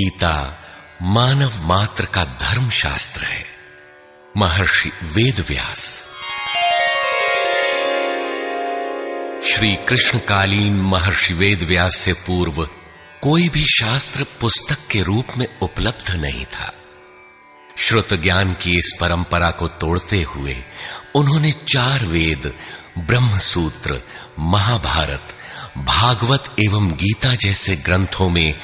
गीता मानव मात्र का धर्म शास्त्र है। महर्षि वेदव्यास। श्री कृष्णकालीन महर्षि वेदव्यास से पूर्व कोई भी शास्त्र पुस्तक के रूप में उपलब्ध नहीं था। श्रुत ज्ञान की इस परंपरा को तोड़ते हुए उन्होंने 4 वेद, ब्रह्म सूत्र, महाभारत, भागवत एवं गीता जैसे ग्रंथों में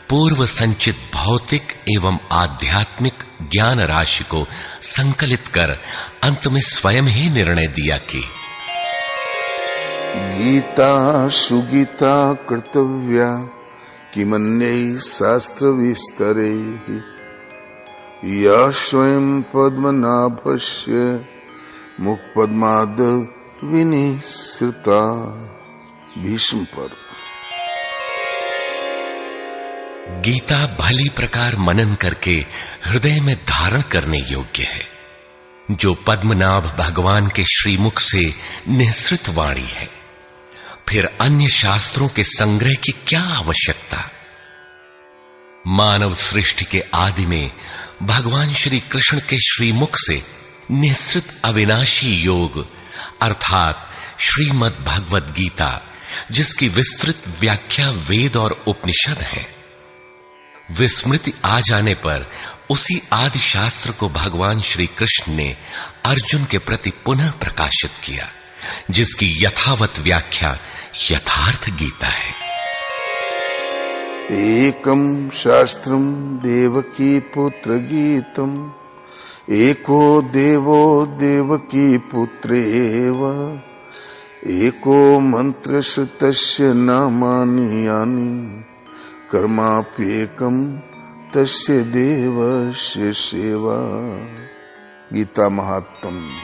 पूर्व संचित भौतिक एवं आध्यात्मिक ज्ञान राशि को संकलित कर अंत में स्वयं ही निर्णय दिया कि गीता सुगीता कर्तव्या किमन्यै शास्त्र विस्तरे या स्वयं पद्मनाभस्य मुखपद्माद विनिसृता। भीष्म पर्व। गीता भली प्रकार मनन करके हृदय में धारण करने योग्य है, जो पद्मनाभ भगवान के श्रीमुख से निःसृत वाणी है। फिर अन्य शास्त्रों के संग्रह की क्या आवश्यकता। मानव सृष्टि के आदि में भगवान श्री कृष्ण के श्रीमुख से निःसृत अविनाशी योग अर्थात श्रीमद् भगवद गीता, जिसकी विस्तृत व्याख्या वेद और उपनिषद है, विस्मृति आ जाने पर उसी आदि शास्त्र को भगवान श्री कृष्ण ने अर्जुन के प्रति पुनः प्रकाशित किया, जिसकी यथावत व्याख्या यथार्थ गीता है। एकम शास्त्रम देवकी पुत्र गीतम एको देवो देवकी पुत्रेव एको मंत्र श्रुतस्य नामानि यानि कर्माप्येकम तस्य देवस्य सेवा। गीता महात्म्य।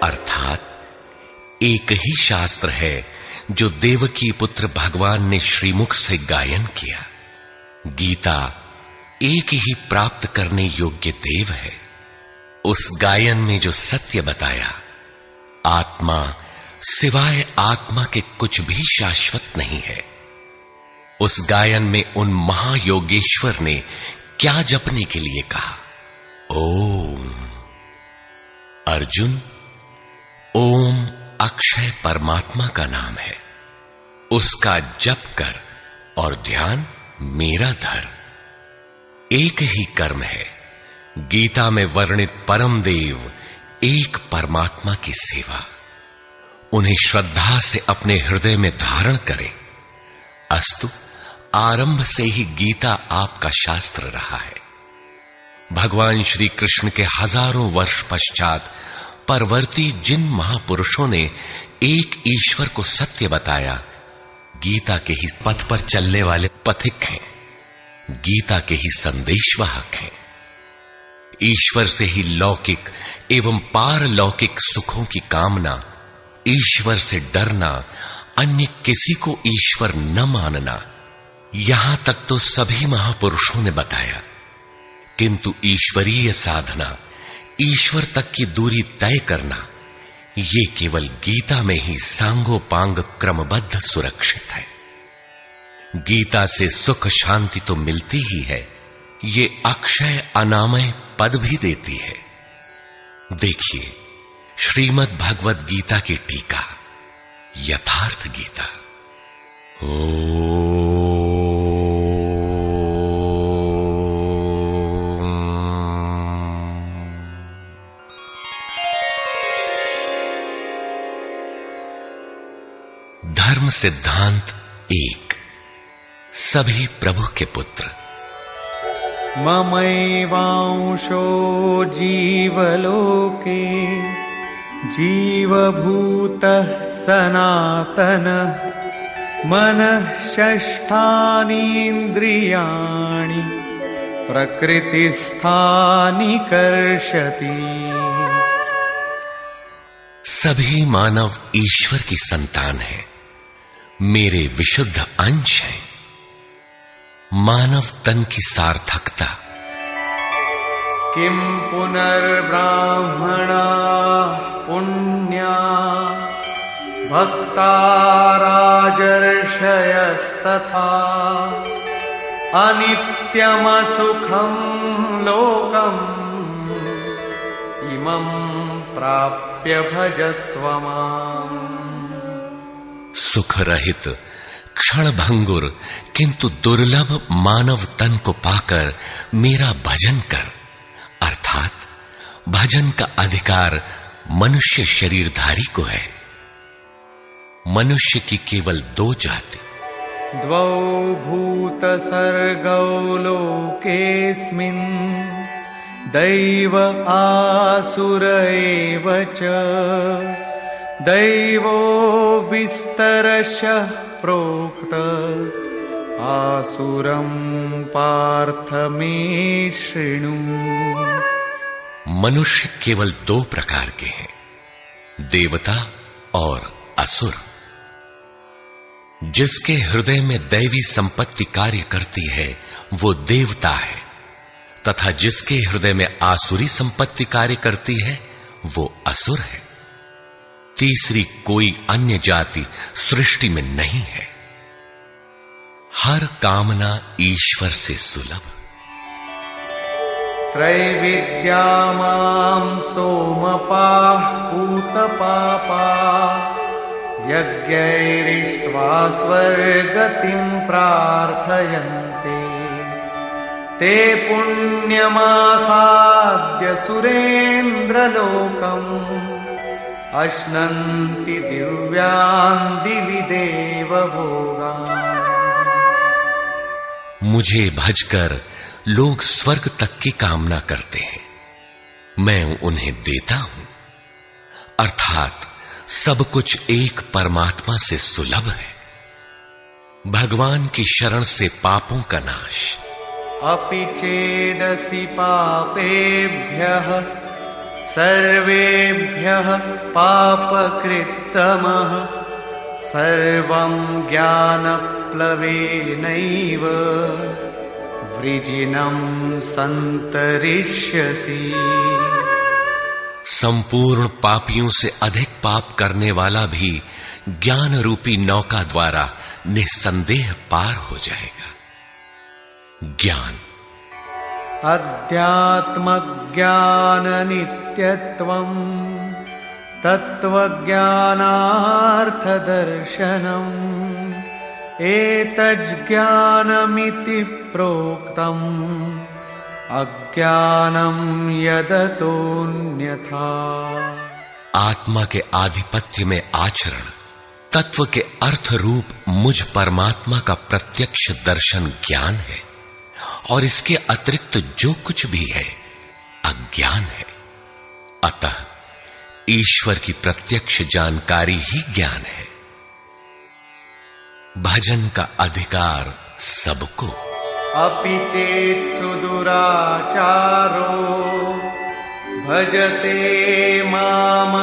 अर्थात एक ही शास्त्र है जो देवकी पुत्र भगवान ने श्रीमुख से गायन किया। गीता एक ही प्राप्त करने योग्य देव है। उस गायन में जो सत्य बताया, आत्मा सिवाय आत्मा के कुछ भी शाश्वत नहीं है। उस गायन में उन महायोगेश्वर ने क्या जपने के लिए कहा। ओम। अर्जुन, ओम अक्षय परमात्मा का नाम है, उसका जप कर और ध्यान मेरा धर। एक ही कर्म है। गीता में वर्णित परम देव एक परमात्मा की सेवा। उन्हें श्रद्धा से अपने हृदय में धारण करें। अस्तु, आरंभ से ही गीता आपका शास्त्र रहा है। भगवान श्री कृष्ण के हजारों वर्ष पश्चात परवर्ती जिन महापुरुषों ने एक ईश्वर को सत्य बताया, गीता के ही पथ पर चलने वाले पथिक हैं, गीता के ही संदेशवाहक हैं। ईश्वर से ही लौकिक एवं पारलौकिक सुखों की कामना, ईश्वर से डरना, अन्य किसी को ईश्वर न मानना, यहां तक तो सभी महापुरुषों ने बताया। किंतु ईश्वरीय साधना, ईश्वर तक की दूरी तय करना, ये केवल गीता में ही सांगोपांग क्रमबद्ध सुरक्षित है। गीता से सुख शांति तो मिलती ही है, ये अक्षय अनामय पद भी देती है। देखिए श्रीमद् भगवद गीता की टीका, यथार्थ गीता। धर्म सिद्धांत 1। सभी प्रभु के पुत्र। ममैवांशो जीवलोके जीवभूतः सनातनः मनः षष्ठानीन्द्रियाणि प्रकृतिस्थानि कर्षति। सभी मानव ईश्वर की संतान है, मेरे विशुद्ध अंश हैं। मानव तन की सार्थकता। किम पुनर्ब्राह्मणा पुण्या भक्ता राजर्षयस्तथा अनित्यमसुखं लोकम् इमं प्राप्य भजस्व माम्। सुख रहित क्षण भंगुर किंतु दुर्लभ मानव तन को पाकर मेरा भजन कर, अर्थात भजन का अधिकार मनुष्य शरीरधारी को है। मनुष्य की केवल दो जाति, द्वौ भूत सर्गौ लोकेऽस्मिन् दैव आसुर एव च। दैवो विस्तरशः प्रोक्त आसुरं पार्थ मे शृणु। मनुष्य केवल दो प्रकार के हैं, देवता और असुर। जिसके हृदय में दैवी संपत्ति कार्य करती है वो देवता है, तथा जिसके हृदय में आसुरी संपत्ति कार्य करती है वो असुर है। तीसरी कोई अन्य जाति सृष्टि में नहीं है। हर कामना ईश्वर से सुलभ। त्रैविद्या मां सोमपाः पूतपापाः यज्ञैरिष्ट्वा स्वर्गतिं प्रार्थयन्ते। ते पुण्यमासाद्य सुरेन्द्रलोकम् अश्नन्ति दिव्यान् दिवि देवभोगान्। मुझे भजकर लोग स्वर्ग तक की कामना करते हैं, मैं उन्हें देता हूं। अर्थात सब कुछ एक परमात्मा से सुलभ है। भगवान की शरण से पापों का नाश। अपि चेदसि पापेभ्यः सर्वेभ्यः पापकृत्तमः सर्वं ज्ञानप्लवेनैव वृजिनं सन्तरिष्यसि। संपूर्ण पापियों से अधिक पाप करने वाला भी ज्ञान रूपी नौका द्वारा निस्संदेह पार हो जाएगा। ज्ञान अध्यात्मज्ञान नित्यत्वं तत्त्वज्ञानार्थदर्शनम् एतज्ज्ञानमिति प्रोक्तम् अज्ञानं यदतोऽन्यथा। आत्मा के आधिपत्य में आचरण, तत्व के अर्थ रूप मुझ परमात्मा का प्रत्यक्ष दर्शन ज्ञान है, और इसके अतिरिक्त जो कुछ भी है अज्ञान है। अतः ईश्वर की प्रत्यक्ष जानकारी ही ज्ञान है। भजन का अधिकार सबको। अपि चेत् सुदुराचारो भजते मामनन्यभाक्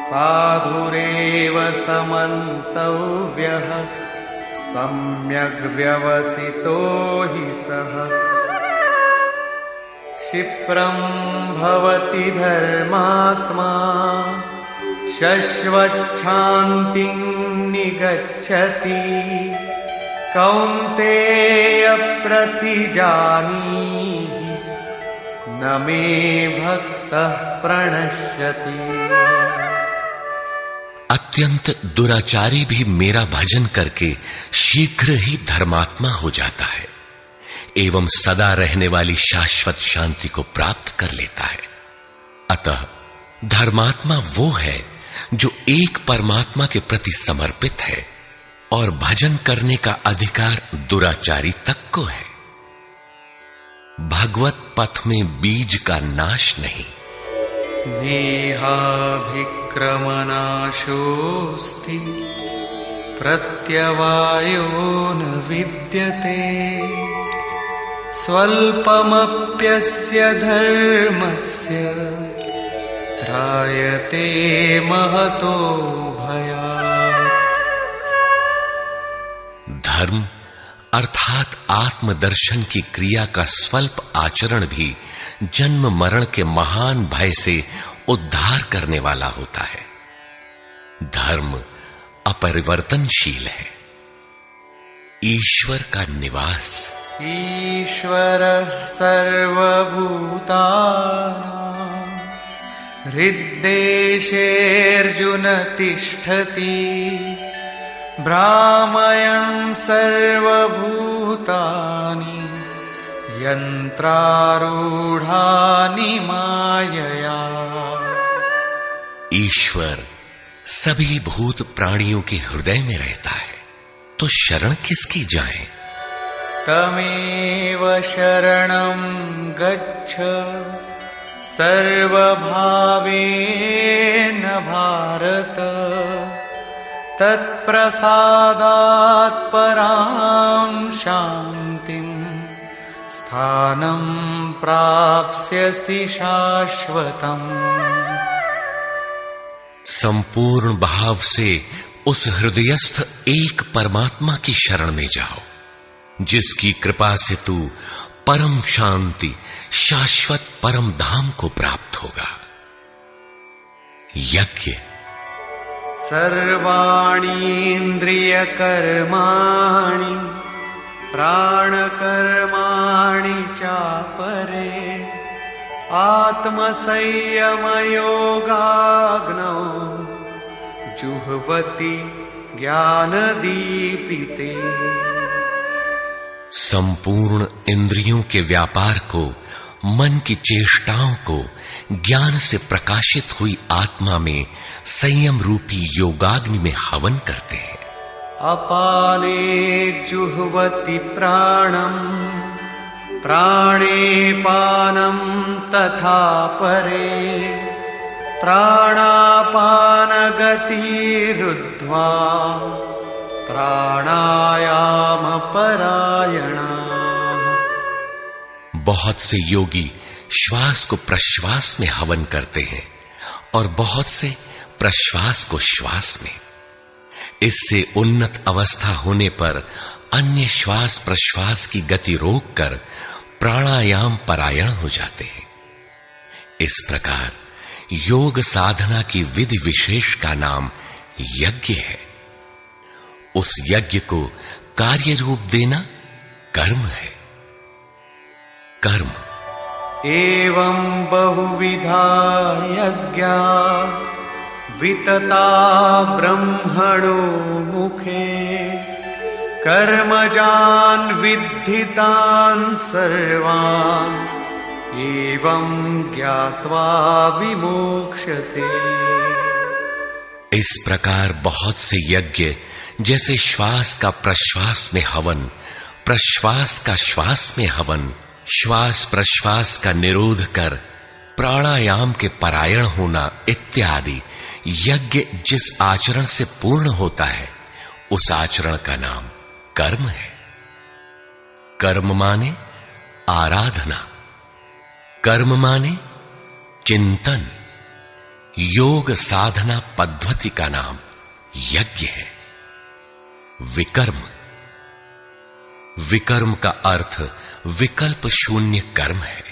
साधुरेव समन्तव्यः सम्यग् व्यवसितो हि सः। क्षिप्रं भवति धर्मात्मा शश्वच्छान्तिं निगच्छति कौन्तेय प्रतिजानीहि न मे भक्तः प्रणश्यति। अत्यंत दुराचारी भी मेरा भजन करके शीघ्र ही धर्मात्मा हो जाता है एवं सदा रहने वाली शाश्वत शांति को प्राप्त कर लेता है। अतः धर्मात्मा वो है जो एक परमात्मा के प्रति समर्पित है, और भजन करने का अधिकार दुराचारी तक को है। भगवत पथ में बीज का नाश नहीं। नेहाभिक्रमनाशोऽस्ति प्रत्यवायो न विद्यते स्वल्पमप्यस्य धर्मस्य त्रायते महतो भयात्। धर्म अर्थात आत्मदर्शन की क्रिया का स्वल्प आचरण भी जन्म मरण के महान भय से उद्धार करने वाला होता है। धर्म अपरिवर्तनशील है। ईश्वर का निवास। ईश्वरः सर्वभूतानां हृद्देशेऽर्जुन तिष्ठति भ्रामयन् सर्वभूतानि यन्त्रारूढानि मायया। ईश्वर सभी भूत प्राणियों के हृदय में रहता है, तो शरण किसकी जाएं? तमेव शरणं गच्छ सर्वभावेन भारत तत्प्रसादात् परां शान्तिं स्थानं प्राप्स्यसि शाश्वतम्। संपूर्ण भाव से उस हृदयस्थ एक परमात्मा की शरण में जाओ, जिसकी कृपा से तू परम शांति शाश्वत परम धाम को प्राप्त होगा। यज्ञ। सर्वाणीन्द्रियकर्माणि प्राणकर्माणि चापरे आत्मसंयमयोगाग्नौ जुह्वति ज्ञानदीपिते। संपूर्ण इंद्रियों के व्यापार को, मन की चेष्टाओं को ज्ञान से प्रकाशित हुई आत्मा में संयम रूपी योगाग्नि में हवन करते हैं। अपाने जुह्वति प्राणं प्राणे पानं तथा परे प्राणापानगतिरुद्ध्वा प्राणायाम परायणा। बहुत से योगी श्वास को प्रश्वास में हवन करते हैं और बहुत से प्रश्वास को श्वास में। इससे उन्नत अवस्था होने पर अन्य श्वास प्रश्वास की गति रोककर प्राणायाम परायण हो जाते हैं। इस प्रकार योग साधना की विधि विशेष का नाम यज्ञ है। उस यज्ञ को कार्य रूप देना कर्म है। कर्म। एवं बहुविधा यज्ञा वितता ब्रह्मणो मुखे कर्मजान् विद्धितान् सर्वान् एवं ज्ञात्वा विमोक्ष्यसे। इस प्रकार बहुत से यज्ञ, जैसे श्वास का प्रश्वास में हवन, प्रश्वास का श्वास में हवन, श्वास प्रश्वास का निरोध कर प्राणायाम के परायण होना इत्यादि यज्ञ जिस आचरण से पूर्ण होता है, उस आचरण का नाम कर्म है। कर्म माने आराधना, कर्म माने चिंतन। योग साधना पद्धति का नाम यज्ञ है। विकर्म। विकर्म का अर्थ विकल्प शून्य कर्म है।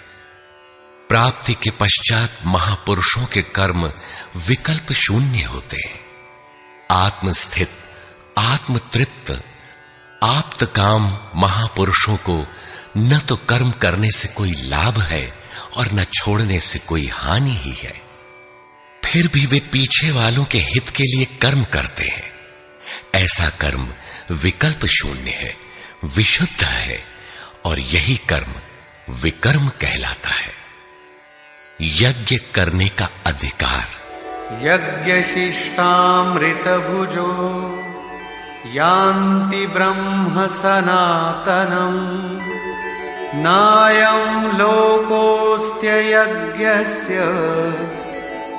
प्राप्ति के पश्चात महापुरुषों के कर्म विकल्प शून्य होते हैं। आत्मस्थित, आत्मतृप्त, आप्त काम महापुरुषों को न तो कर्म करने से कोई लाभ है और न छोड़ने से कोई हानि ही है। फिर भी वे पीछे वालों के हित के लिए कर्म करते हैं। ऐसा कर्म विकल्प शून्य है, विशुद्ध है, और यही कर्म विकर्म कहलाता है। यज्ञ करने का अधिकार। यज्ञशिष्टामृत भुजो यान्ति ब्रह्म सनातनम् नायं लोकोऽस्त्य यज्ञस्य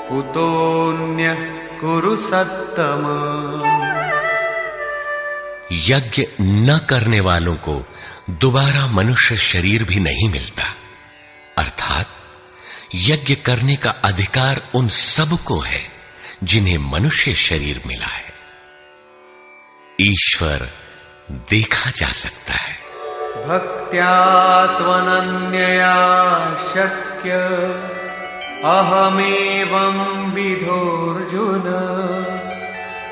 कुतोऽन्यः कुरु सत्तम। यज्ञ न करने वालों को दोबारा मनुष्य शरीर भी नहीं मिलता। अर्थात यज्ञ करने का अधिकार उन सब को है जिन्हें मनुष्य शरीर मिला है। ईश्वर देखा जा सकता है। भक्त्या त्वनन्यया शक्य अहमेवं विधोर्जुन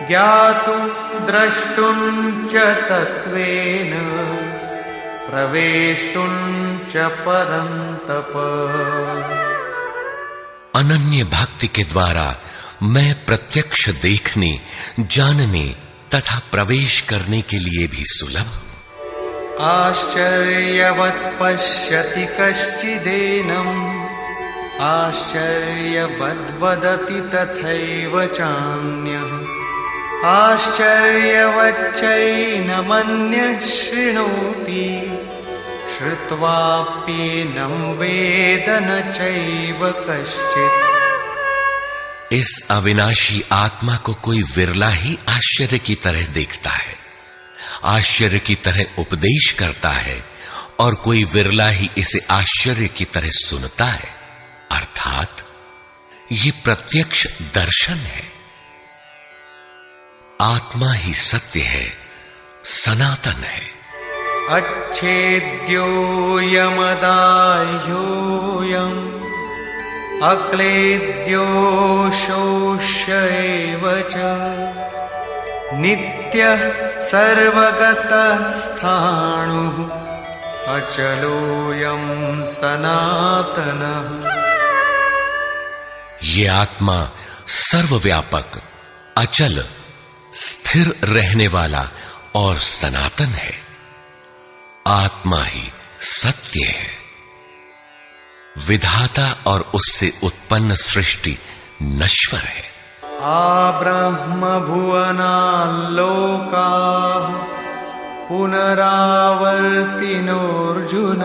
ज्ञातुं द्रष्टुं च तत्त्वेन प्रवेष्टुं च परन्तप। अनन्य भक्ति के द्वारा मैं प्रत्यक्ष देखने, जानने तथा प्रवेश करने के लिए भी सुलभ हूं। आश्चर्यवत् पश्यति कश्चिदेनम्, आश्चर्यवद् वदति तथैव चान्यः, आश्चर्यवच्चैनमन्यः शृणोति, श्रुत्वाप्येनं वेद न चैव कश्चित्। इस अविनाशी आत्मा को कोई विरला ही आश्चर्य की तरह देखता है, आश्चर्य की तरह उपदेश करता है, और कोई विरला ही इसे आश्चर्य की तरह सुनता है। अर्थात ये प्रत्यक्ष दर्शन है। आत्मा ही सत्य है, सनातन है। अच्छेद्योऽयमदाह्योऽयम् अक्लेद्यो शोष्य एव च, नित्यः सर्वगतः स्थाणुः अचलोऽयं सनातनः। ये आत्मा सर्वव्यापक, अचल, स्थिर रहने वाला और सनातन है। आत्मा ही सत्य है। विधाता और उससे उत्पन्न सृष्टि नश्वर है। आब्रह्म भुवनाल्लोकाः पुनरावर्तिनोऽर्जुन,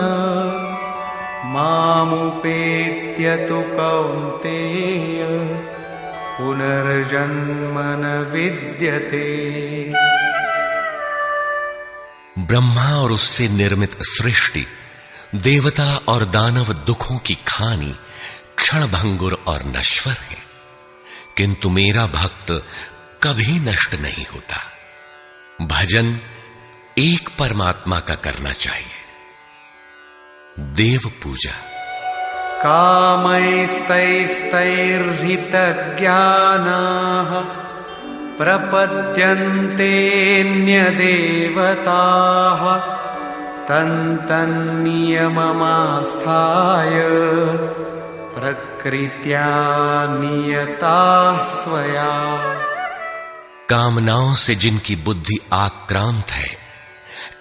मामुपेत्य तु कौन्तेय पुनर्जन्म न विद्यते। ब्रह्मा और उससे निर्मित सृष्टि, देवता और दानव दुखों की खानी, क्षणभंगुर और नश्वर है, किंतु मेरा भक्त कभी नष्ट नहीं होता। भजन एक परमात्मा का करना चाहिए। देव पूजा। कामैस्तैस्तैर्हितज्ञानाः प्रपद्यन्तेऽन्यदेवताः, तन्तन्नियममास्थाय प्रकृत्या नियताः स्वया। कामनाओं से जिनकी बुद्धि आक्रांत है,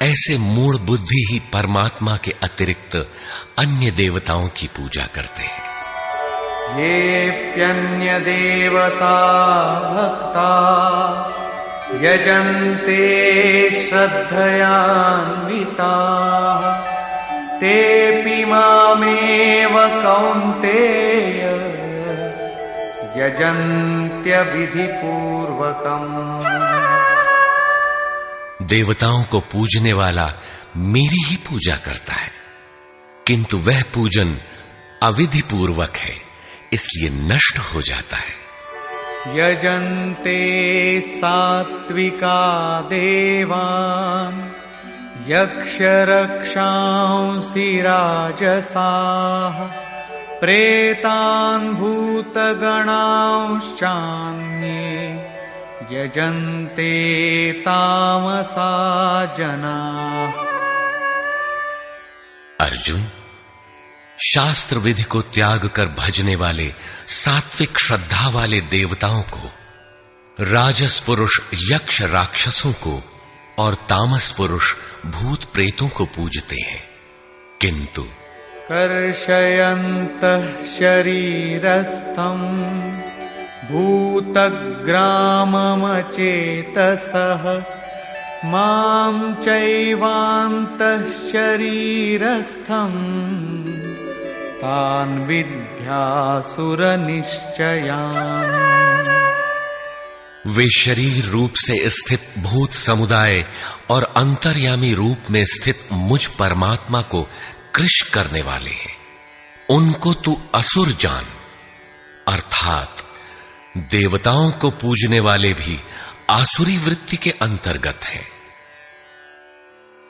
ऐसे मूढ़ बुद्धि ही परमात्मा के अतिरिक्त अन्य देवताओं की पूजा करते हैं। येऽप्यन्यदेवता भक्ता यजन्ते श्रद्धयान्विताः, तेऽपि मामेव कौन्तेय यजन्त्यविधिपूर्वकम्। देवताओं को पूजने वाला मेरी ही पूजा करता है, किंतु वह पूजन अविधि पूर्वक है, इसलिए नष्ट हो जाता है। यजन्ते सात्विका देवान् यक्षरक्षांसि राजसाः, प्रेतान् भूतगणांश्चान्ये यजन्ते तामसा जनाः। अर्जुन, शास्त्र विधि को त्याग कर भजने वाले सात्विक श्रद्धा वाले देवताओं को, राजस पुरुष यक्ष राक्षसों को और तामस पुरुष भूत प्रेतों को पूजते हैं, किंतु कर्षयन्तः शरीरस्थम् भूतग्राममचेतसः, मां चैवान्तः शरीरस्थम् तान् विद्यासुरनिश्चयान्। वे शरीर रूप से स्थित भूत समुदाय और अंतर्यामी रूप में स्थित मुझ परमात्मा को कृश करने वाले हैं। उनको तू असुर जान। अर्थात देवताओं को पूजने वाले भी आसुरी वृत्ति के अंतर्गत हैं।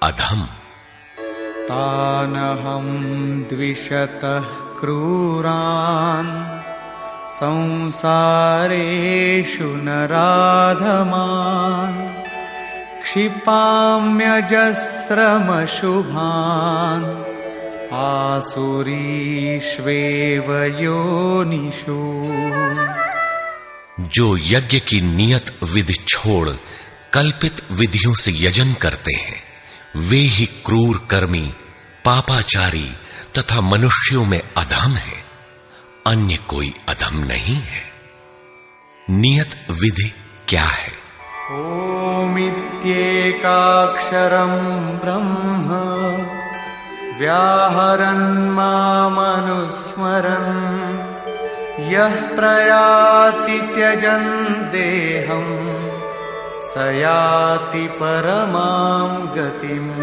अधम। तानहं द्विषतः क्रूरान् संसारेषु नराधमान् क्षिपाम्यजस्रमशुभान् आसुरीष्वेव योनिषु। जो यज्ञ की नियत विधि छोड़ कल्पित विधियों से यजन करते हैं, वे ही क्रूर कर्मी, पापाचारी तथा मनुष्यों में अधम है। अन्य कोई अधम नहीं है। नियत विधि क्या है? ओमित्येकाक्षरं ब्रह्म व्याहरन् मामनुस्मरन् यः प्रयाति त्यजन् देहं स याति परमां गतिम्।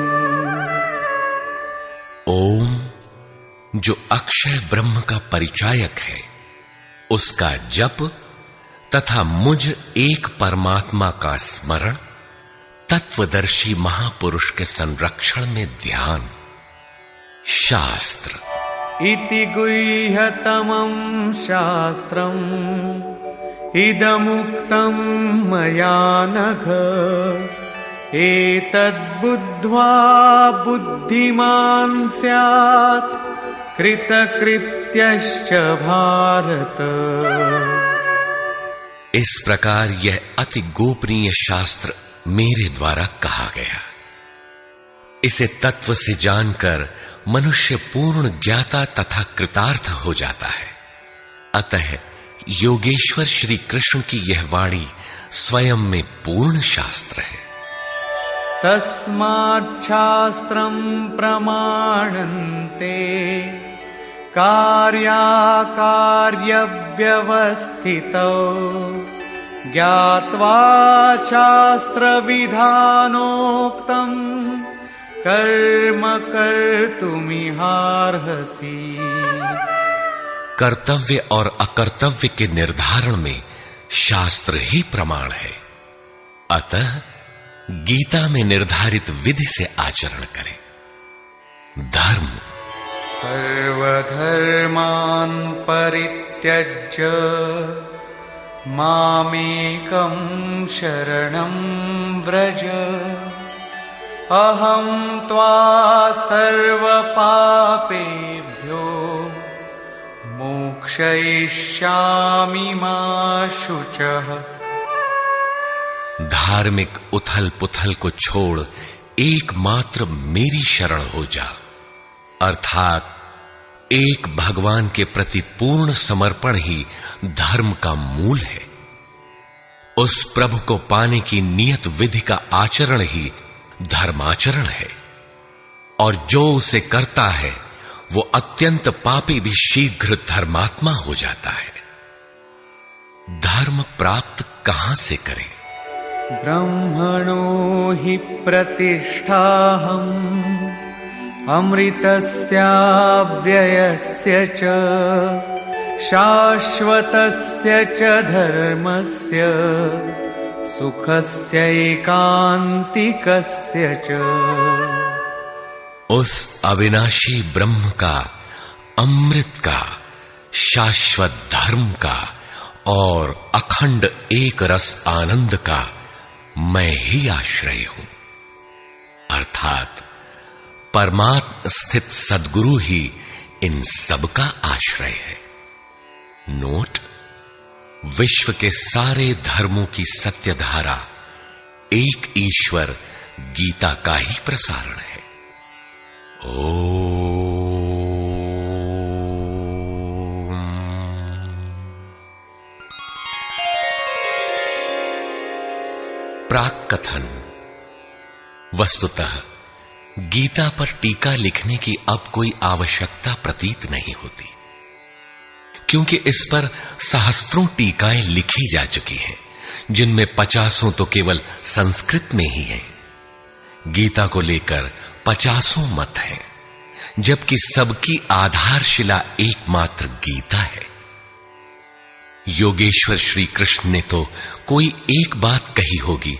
ओम जो अक्षय ब्रह्म का परिचायक है, उसका जप तथा मुझ एक परमात्मा का स्मरण, तत्वदर्शी महापुरुष के संरक्षण में ध्यान। शास्त्र इति गुह्यतमं शास्त्रम् इदमुक्तं मया नघ एतद्बुद्ध्वा बुद्धिमान् स्यात् कृतकृत्यश्च भारत। इस प्रकार यह अति गोपनीय शास्त्र मेरे द्वारा कहा गया। इसे तत्व से जानकर मनुष्य पूर्ण ज्ञाता तथा कृतार्थ हो जाता है। अतः योगेश्वर श्री कृष्ण की यह वाणी स्वयं में पूर्ण शास्त्र है। तस्माच्छास्त्रं प्रमाणन्ते कार्याकार्यव्यवस्थितौ ज्ञात्वा शास्त्रविधानोक्तं कर्म कर्तुमिहार्हसि। कर्तव्य और अकर्तव्य के निर्धारण में शास्त्र ही प्रमाण है। अतः गीता में निर्धारित विधि से आचरण करें। धर्म सर्वधर्मान् परित्यज्य मामेकं शरणं व्रज अहं त्वा सर्वपापेभ्यो मोक्षयिष्यामि मा शुचः। धार्मिक उथल पुथल को छोड़ एकमात्र मेरी शरण हो जा, अर्थात एक भगवान के प्रति पूर्ण समर्पण ही धर्म का मूल है। उस प्रभु को पाने की नियत विधि का आचरण ही धर्माचरण है, और जो उसे करता है वो अत्यंत पापी भी शीघ्र धर्मात्मा हो जाता है। धर्म प्राप्त कहां से करें? ब्रह्मणो हि प्रतिष्ठाहम् अमृतस्याव्ययस्य च शाश्वतस्य च धर्मस्य सुखस्यैकान्तिकस्य च। उस अविनाशी ब्रह्म का, अमृत का, शाश्वत धर्म का और अखंड एक रस आनंद का मैं ही आश्रय हूं, अर्थात परमात्म स्थित सद्गुरु ही इन सब का आश्रय है। नोट: विश्व के सारे धर्मों की सत्य धारा एक ईश्वर गीता का ही प्रसारण है। प्राक कथन। वस्तुतः गीता पर टीका लिखने की अब कोई आवश्यकता प्रतीत नहीं होती, क्योंकि इस पर सहस्त्रों टीकाएं लिखी जा चुकी हैं, जिनमें 50 तो केवल संस्कृत में ही हैं। गीता को लेकर 50 मत हैं, जबकि सबकी आधारशिला एकमात्र गीता है। योगेश्वर श्री कृष्ण ने तो कोई एक बात कही होगी,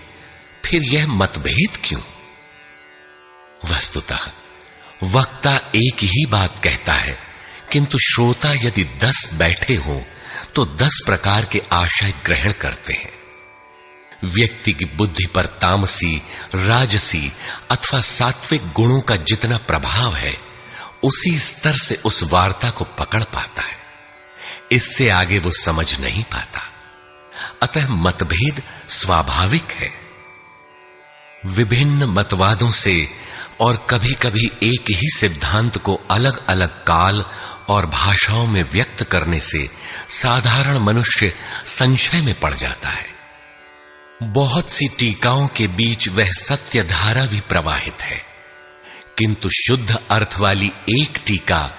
फिर यह मतभेद क्यों? वस्तुतः वक्ता एक ही बात कहता है, किंतु श्रोता यदि 10 बैठे हों तो 10 प्रकार के आशय ग्रहण करते हैं। व्यक्ति की बुद्धि पर तामसी, राजसी अथवा सात्विक गुणों का जितना प्रभाव है, उसी स्तर से उस वार्ता को पकड़ पाता है। इससे आगे वो समझ नहीं पाता। अतः मतभेद स्वाभाविक है। विभिन्न मतवादों से और कभी-कभी एक ही सिद्धांत को अलग-अलग काल और भाषाओं में व्यक्त करने से साधारण मनुष्य संशय में पड़ जाता है। बहुत सी टीकाओं के बीच वह सत्य धारा भी प्रवाहित है, किंतु शुद्ध अर्थ वाली एक टीका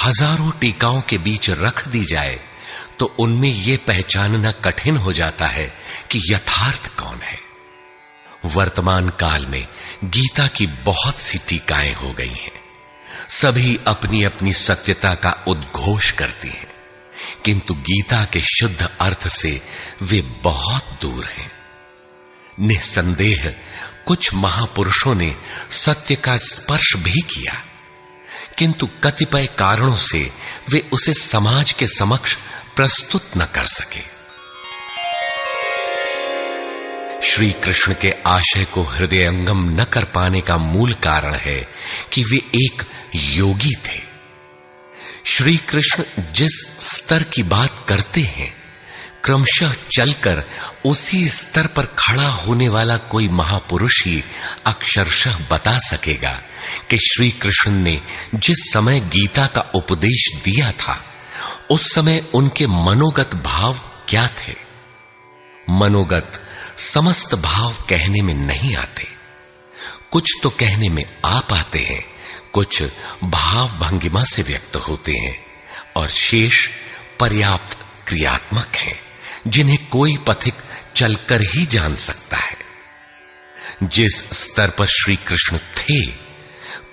हजारों टीकाओं के बीच रख दी जाए तो उनमें यह पहचानना कठिन हो जाता है कि यथार्थ कौन है। वर्तमान काल में गीता की बहुत सी टीकाएं हो गई हैं। सभी अपनी अपनी सत्यता का उद्घोष करती हैं, किंतु गीता के शुद्ध अर्थ से वे बहुत दूर हैं। निस्संदेह कुछ महापुरुषों ने सत्य का स्पर्श भी किया, किंतु कतिपय कारणों से वे उसे समाज के समक्ष प्रस्तुत न कर सके। श्री कृष्ण के आशय को हृदयंगम न कर पाने का मूल कारण है कि वे एक योगी थे। श्री कृष्ण जिस स्तर की बात करते हैं, क्रमशः चलकर उसी स्तर पर खड़ा होने वाला कोई महापुरुष ही अक्षरशः बता सकेगा कि श्री कृष्ण ने जिस समय गीता का उपदेश दिया था, उस समय उनके मनोगत भाव क्या थे। मनोगत समस्त भाव कहने में नहीं आते। कुछ तो कहने में आ पाते हैं, कुछ भाव भंगिमा से व्यक्त होते हैं, और शेष पर्याप्त क्रियात्मक हैं, जिन्हें कोई पथिक चलकर ही जान सकता है। जिस स्तर पर श्री कृष्ण थे,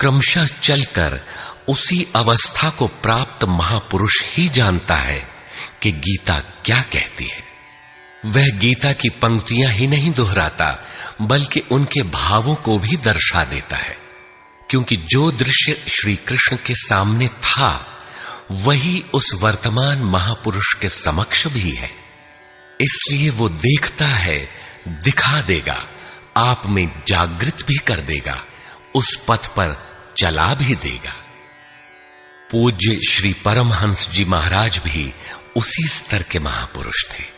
क्रमशः चलकर उसी अवस्था को प्राप्त महापुरुष ही जानता है कि गीता क्या कहती है। वह गीता की पंक्तियां ही नहीं दोहराता, बल्कि उनके भावों को भी दर्शा देता है, क्योंकि जो दृश्य श्री कृष्ण के सामने था, वही उस वर्तमान महापुरुष के समक्ष भी है। इसलिए वो देखता है, दिखा देगा, आप में जागृत भी कर देगा, उस पथ पर चला भी देगा। पूज्य श्री परमहंस जी महाराज भी उसी स्तर के महापुरुष थे।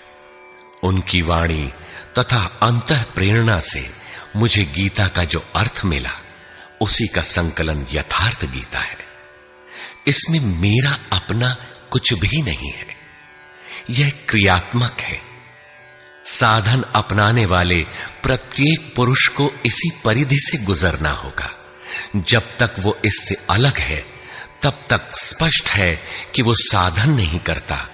उनकी वाणी तथा अंतः प्रेरणा से मुझे गीता का जो अर्थ मिला, उसी का संकलन यथार्थ गीता है। इसमें मेरा अपना कुछ भी नहीं है। यह क्रियात्मक है। साधन अपनाने वाले प्रत्येक पुरुष को इसी परिधि से गुजरना होगा। जब तक वो इससे अलग है, तब तक स्पष्ट है कि वो साधन नहीं करता,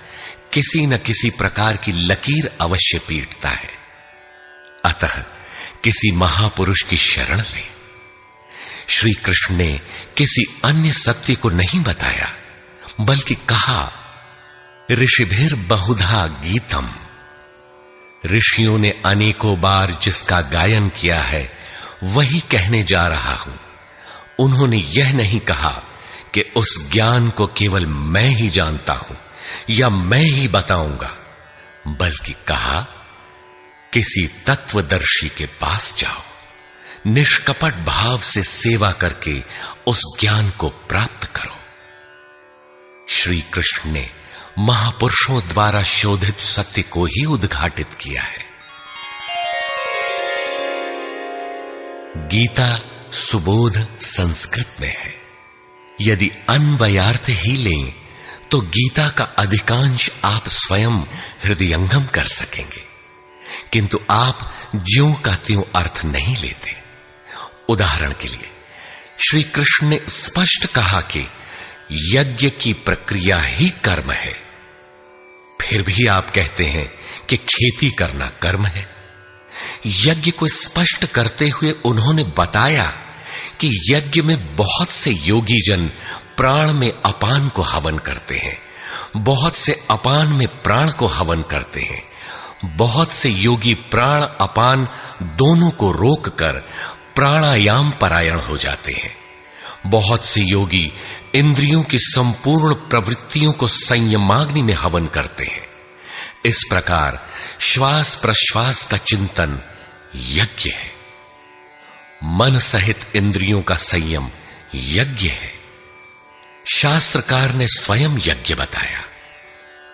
किसी न किसी प्रकार की लकीर अवश्य पीटता है। अतः किसी महापुरुष की शरण ले। श्री कृष्ण ने किसी अन्य सत्य को नहीं बताया, बल्कि कहा, ऋषिभिर बहुधा गीतम। ऋषियों ने अनेकों बार जिसका गायन किया है, वही कहने जा रहा हूं। उन्होंने यह नहीं कहा कि उस ज्ञान को केवल मैं ही जानता हूं या मैं ही बताऊंगा, बल्कि कहा, किसी तत्वदर्शी के पास जाओ, निष्कपट भाव से सेवा करके उस ज्ञान को प्राप्त करो। श्री कृष्ण ने महापुरुषों द्वारा शोधित सत्य को ही उद्घाटित किया है। गीता सुबोध संस्कृत में है। यदि अन्वयार्थ ही लें तो गीता का अधिकांश आप स्वयं हृदयंगम कर सकेंगे, किंतु आप ज्यों का त्यों अर्थ नहीं लेते। उदाहरण के लिए, श्री कृष्ण ने स्पष्ट कहा कि यज्ञ की प्रक्रिया ही कर्म है। फिर भी आप कहते हैं कि खेती करना कर्म है। यज्ञ को स्पष्ट करते हुए उन्होंने बताया कि यज्ञ में बहुत से योगी जन प्राण में अपान को हवन करते हैं, बहुत से अपान में प्राण को हवन करते हैं, बहुत से योगी प्राण अपान दोनों को रोककर प्राणायाम परायण हो जाते हैं, बहुत से योगी इंद्रियों की संपूर्ण प्रवृत्तियों को संयमाग्नि में हवन करते हैं, इस प्रकार श्वास प्रश्वास का चिंतन यज्ञ है। मन सहित इंद्रियों का संयम यज्ञ है। शास्त्रकार ने स्वयं यज्ञ बताया,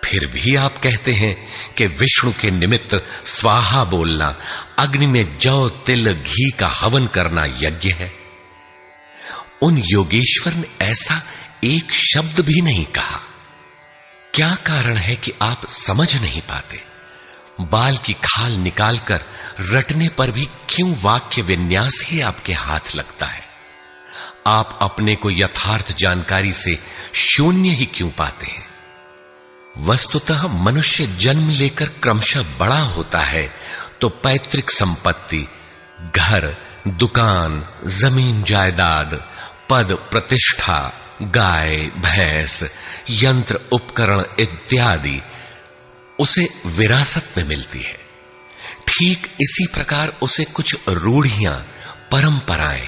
फिर भी आप कहते हैं कि विष्णु के निमित्त स्वाहा बोलना, अग्नि में जौ तिल घी का हवन करना यज्ञ है। उन योगेश्वर ने ऐसा एक शब्द भी नहीं कहा। क्या कारण है कि आप समझ नहीं पाते? बाल की खाल निकालकर रटने पर भी क्यों वाक्य विन्यास ही आपके हाथ लगता है? आप अपने को यथार्थ जानकारी से शून्य ही क्यों पाते हैं? वस्तुतः मनुष्य जन्म लेकर क्रमशः बड़ा होता है तो पैतृक संपत्ति, घर, दुकान, जमीन जायदाद, पद प्रतिष्ठा, गाय भैंस, यंत्र उपकरण इत्यादि उसे विरासत में मिलती है। ठीक इसी प्रकार उसे कुछ रूढ़ियां, परंपराएं,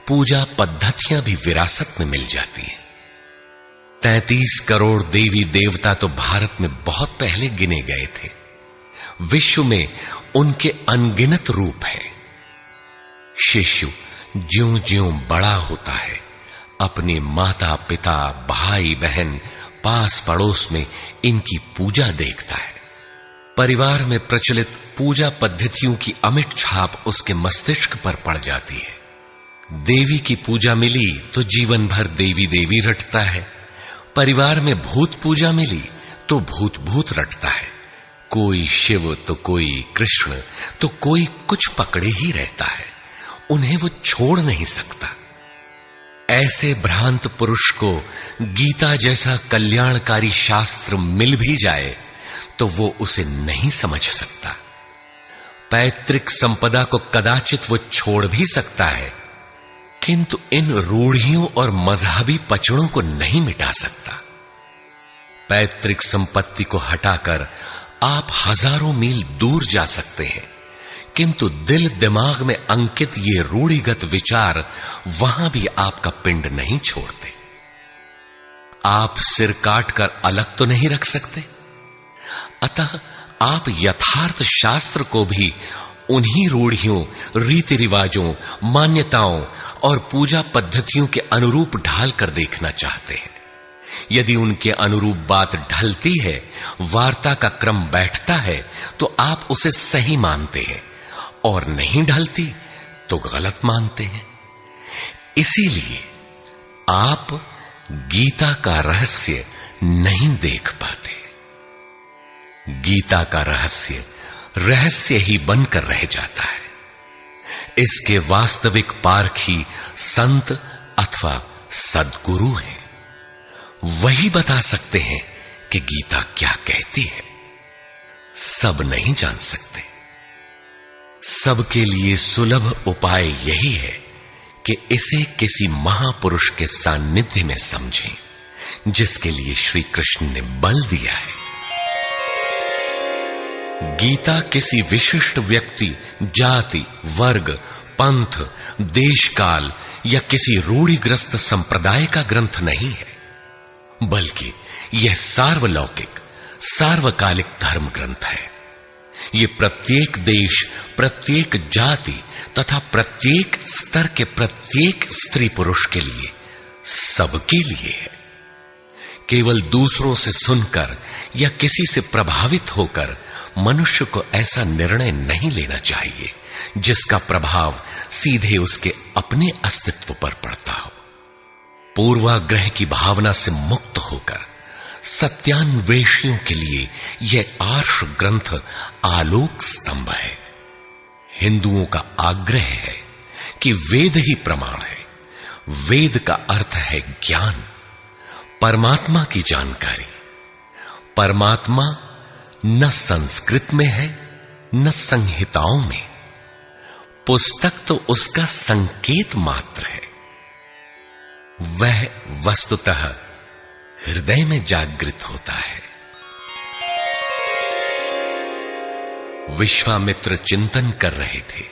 पूजा पद्धतियां भी विरासत में मिल जाती हैं। 33 करोड़ देवी देवता तो भारत में बहुत पहले गिने गए थे। विश्व में उनके अनगिनत रूप हैं। शिशु ज्यों-ज्यों बड़ा होता है, अपने माता पिता, भाई बहन, पास पड़ोस में इनकी पूजा देखता है। परिवार में प्रचलित पूजा पद्धतियों की अमिट छाप उसके मस्तिष्क पर पड़ जाती है। देवी की पूजा मिली तो जीवन भर देवी देवी रटता है। परिवार में भूत पूजा मिली तो भूत भूत रटता है। कोई शिव तो कोई कृष्ण तो कोई कुछ पकड़े ही रहता है, उन्हें वो छोड़ नहीं सकता। ऐसे भ्रांत पुरुष को गीता जैसा कल्याणकारी शास्त्र मिल भी जाए तो वो उसे नहीं समझ सकता। पैतृक संपदा को कदाचित वो छोड़ भी सकता है, किंतु इन रूढ़ियों और मजहबी पचड़ों को नहीं मिटा सकता। पैतृक संपत्ति को हटाकर आप हजारों मील दूर जा सकते हैं, किंतु दिल दिमाग में अंकित ये रूढ़िगत विचार वहां भी आपका पिंड नहीं छोड़ते। आप सिर काटकर अलग तो नहीं रख सकते, अतः आप यथार्थ शास्त्र को भी उन्हीं रूढ़ियों, रीति रिवाजों, मान्यताओं और पूजा पद्धतियों के अनुरूप ढाल कर देखना चाहते हैं। यदि उनके अनुरूप बात ढलती है, वार्ता का क्रम बैठता है, तो आप उसे सही मानते हैं, और नहीं ढलती तो गलत मानते हैं। इसीलिए आप गीता का रहस्य नहीं देख पाते। गीता का रहस्य रहस्य ही बनकर रह जाता है। इसके वास्तविक पारखी संत अथवा सद्गुरु हैं। वही बता सकते हैं कि गीता क्या कहती है। सब नहीं जान सकते। सबके लिए सुलभ उपाय यही है कि इसे किसी महापुरुष के सानिध्य में समझें, जिसके लिए श्री कृष्ण ने बल दिया है। गीता किसी विशिष्ट व्यक्ति, जाति, वर्ग, पंथ, देश काल या किसी रूढ़िग्रस्त संप्रदाय का ग्रंथ नहीं है, बल्कि यह सार्वलौकिक, सार्वकालिक धर्म ग्रंथ है। यह प्रत्येक देश, प्रत्येक जाति तथा प्रत्येक स्तर के प्रत्येक स्त्री पुरुष के लिए, सबके लिए है। केवल दूसरों से सुनकर या किसी से प्रभावित होकर मनुष्य को ऐसा निर्णय नहीं लेना चाहिए जिसका प्रभाव सीधे उसके अपने अस्तित्व पर पड़ता हो। पूर्वाग्रह की भावना से मुक्त होकर सत्यान्वेषियों के लिए यह आर्ष ग्रंथ आलोक स्तंभ है। हिंदुओं का आग्रह है कि वेद ही प्रमाण है। वेद का अर्थ है ज्ञान, परमात्मा की जानकारी। परमात्मा न संस्कृत में है न संहिताओं में। पुस्तक तो उसका संकेत मात्र है। वह वस्तुतः हृदय में जागृत होता है। विश्वामित्र चिंतन कर रहे थे।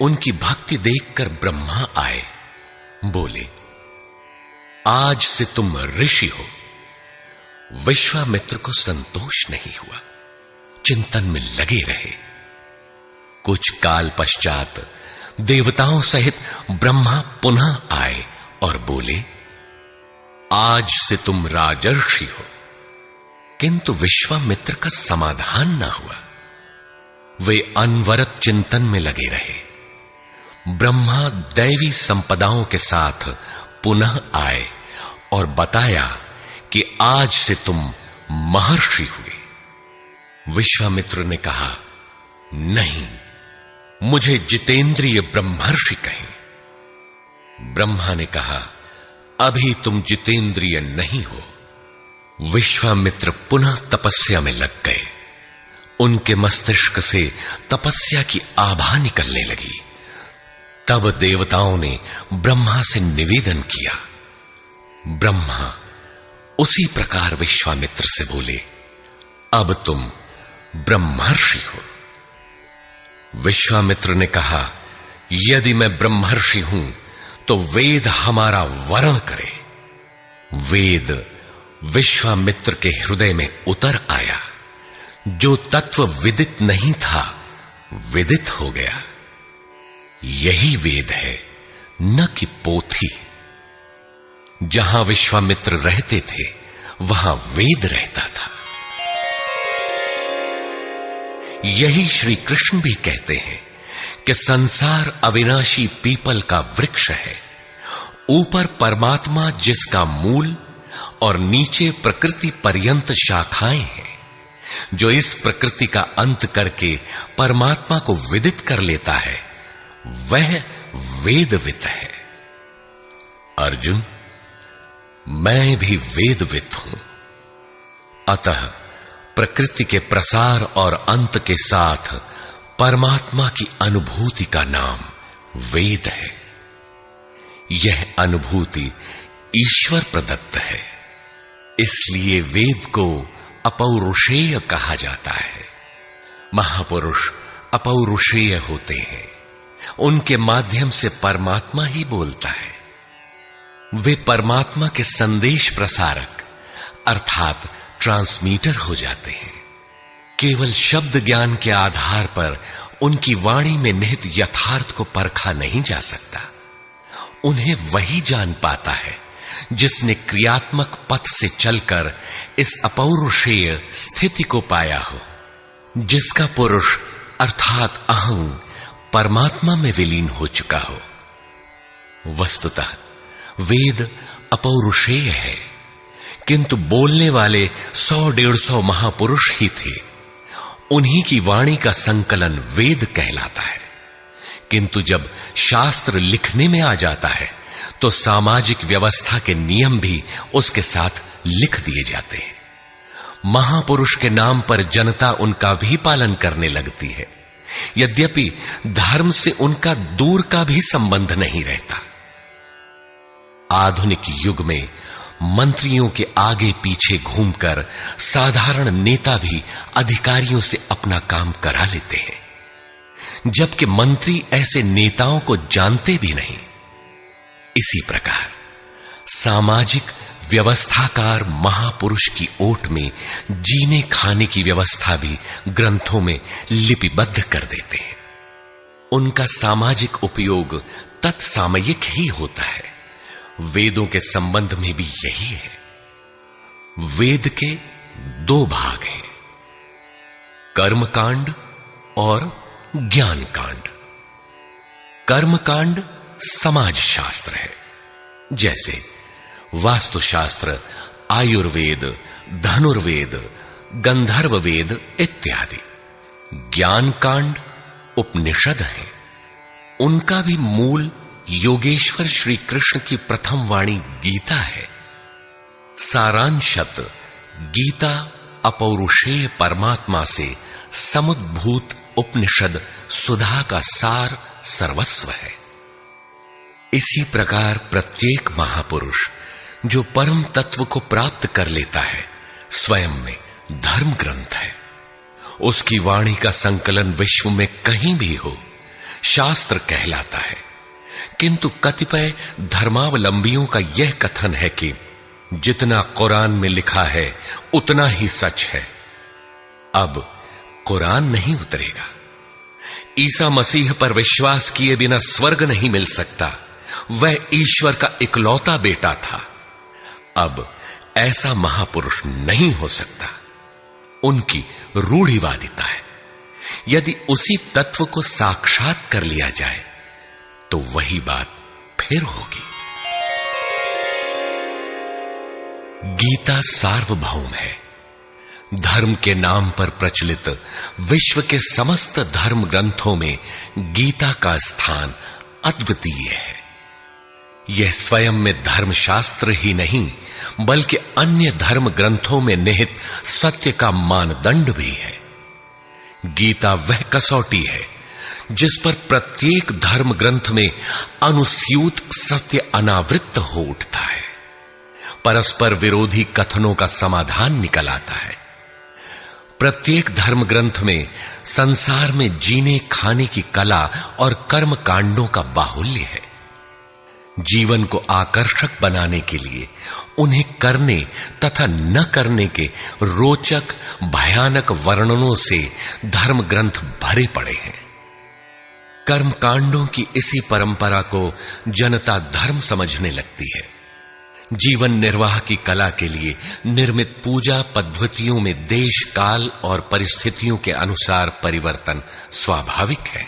उनकी भक्ति देखकर ब्रह्मा आए। बोले, आज से तुम ऋषि हो। विश्वामित्र को संतोष नहीं हुआ। चिंतन में लगे रहे। कुछ काल पश्चात देवताओं सहित ब्रह्मा पुनः आए और बोले, आज से तुम राजर्षि हो। किंतु विश्वामित्र का समाधान ना हुआ। वे अनवरत चिंतन में लगे रहे। ब्रह्मा दैवी संपदाओं के साथ पुनः आए और बताया कि आज से तुम महर्षि हुए। विश्वामित्र ने कहा, नहीं, मुझे जितेंद्रिय ब्रह्मर्षि कहें। ब्रह्मा ने कहा, अभी तुम जितेंद्रिय नहीं हो। विश्वामित्र पुनः तपस्या में लग गए। उनके मस्तिष्क से तपस्या की आभा निकलने लगी। तब देवताओं ने ब्रह्मा से निवेदन किया। ब्रह्मा उसी प्रकार विश्वामित्र से बोले, अब तुम ब्रह्मर्षि हो। विश्वामित्र ने कहा, यदि मैं ब्रह्मर्षि हूं तो वेद हमारा वरण करे। वेद विश्वामित्र के हृदय में उतर आया। जो तत्व विदित नहीं था, विदित हो गया। यही वेद है, न कि पोथी। जहां विश्वामित्र रहते थे, वहां वेद रहता था। यही श्री कृष्ण भी कहते हैं कि संसार अविनाशी पीपल का वृक्ष है। ऊपर परमात्मा जिसका मूल और नीचे प्रकृति पर्यंत शाखाएं हैं। जो इस प्रकृति का अंत करके परमात्मा को विदित कर लेता है, वह वेदवित है। अर्जुन, मैं भी वेदवित हूं। अतः प्रकृति के प्रसार और अंत के साथ परमात्मा की अनुभूति का नाम वेद है। यह अनुभूति ईश्वर प्रदत्त है। इसलिए वेद को अपौरुषेय कहा जाता है। महापुरुष अपौरुषेय होते हैं। उनके माध्यम से परमात्मा ही बोलता है। वे परमात्मा के संदेश प्रसारक अर्थात ट्रांसमीटर हो जाते हैं। केवल शब्द ज्ञान के आधार पर उनकी वाणी में निहित यथार्थ को परखा नहीं जा सकता। उन्हें वही जान पाता है जिसने क्रियात्मक पथ से चलकर इस अपौरुषेय स्थिति को पाया हो, जिसका पुरुष अर्थात अहं परमात्मा में विलीन हो चुका हो। वस्तुतः वेद अपौरुषेय है, किंतु बोलने वाले 100-150 महापुरुष ही थे। उन्हीं की वाणी का संकलन वेद कहलाता है। किंतु जब शास्त्र लिखने में आ जाता है तो सामाजिक व्यवस्था के नियम भी उसके साथ लिख दिए जाते हैं। महापुरुष के नाम पर जनता उनका भी पालन करने लगती है, यद्यपि धर्म से उनका दूर का भी संबंध नहीं रहता। आधुनिक युग में मंत्रियों के आगे पीछे घूमकर साधारण नेता भी अधिकारियों से अपना काम करा लेते हैं, जबकि मंत्री ऐसे नेताओं को जानते भी नहीं। इसी प्रकार सामाजिक व्यवस्थाकार महापुरुष की ओट में जीने खाने की व्यवस्था भी ग्रंथों में लिपिबद्ध कर देते हैं। उनका सामाजिक उपयोग तत्सामयिक ही होता है। वेदों के संबंध में भी यही है। वेद के 2 भाग हैं, कर्मकांड और ज्ञान कांड। कर्मकांड समाज शास्त्र है, जैसे वास्तुशास्त्र, आयुर्वेद, धनुर्वेद, गंधर्व वेद इत्यादि। ज्ञान कांड उपनिषद है। उनका भी मूल योगेश्वर श्री कृष्ण की प्रथम वाणी गीता है। सारांशत गीता अपौरुषेय परमात्मा से समुद्भूत उपनिषद सुधा का सार सर्वस्व है। इसी प्रकार प्रत्येक महापुरुष जो परम तत्व को प्राप्त कर लेता है, स्वयं में धर्म ग्रंथ है। उसकी वाणी का संकलन विश्व में कहीं भी हो, शास्त्र कहलाता है। किंतु कतिपय धर्मावलंबियों का यह कथन है कि जितना कुरान में लिखा है उतना ही सच है। अब कुरान नहीं उतरेगा। ईसा मसीह पर विश्वास किए बिना स्वर्ग नहीं मिल सकता। वह ईश्वर का इकलौता बेटा था। अब ऐसा महापुरुष नहीं हो सकता। उनकी रूढ़िवादिता है। यदि उसी तत्व को साक्षात कर लिया जाए तो वही बात फिर होगी। गीता सार्वभौम है। धर्म के नाम पर प्रचलित विश्व के समस्त धर्म ग्रंथों में गीता का स्थान अद्वितीय है। यह स्वयं में धर्मशास्त्र ही नहीं बल्कि अन्य धर्म ग्रंथों में निहित सत्य का मानदंड भी है। गीता वह कसौटी है जिस पर प्रत्येक धर्म ग्रंथ में अनुस्यूत सत्य अनावृत हो उठता है। परस्पर विरोधी कथनों का समाधान निकल आता है। प्रत्येक धर्म ग्रंथ में संसार में जीने खाने की कला और कर्म कांडों का बाहुल्य है। जीवन को आकर्षक बनाने के लिए उन्हें करने तथा न करने के रोचक भयानक वर्णनों से धर्म ग्रंथ भरे पड़े हैं। कर्म कांडों की इसी परंपरा को जनता धर्म समझने लगती है। जीवन निर्वाह की कला के लिए निर्मित पूजा पद्धतियों में देश काल और परिस्थितियों के अनुसार परिवर्तन स्वाभाविक है।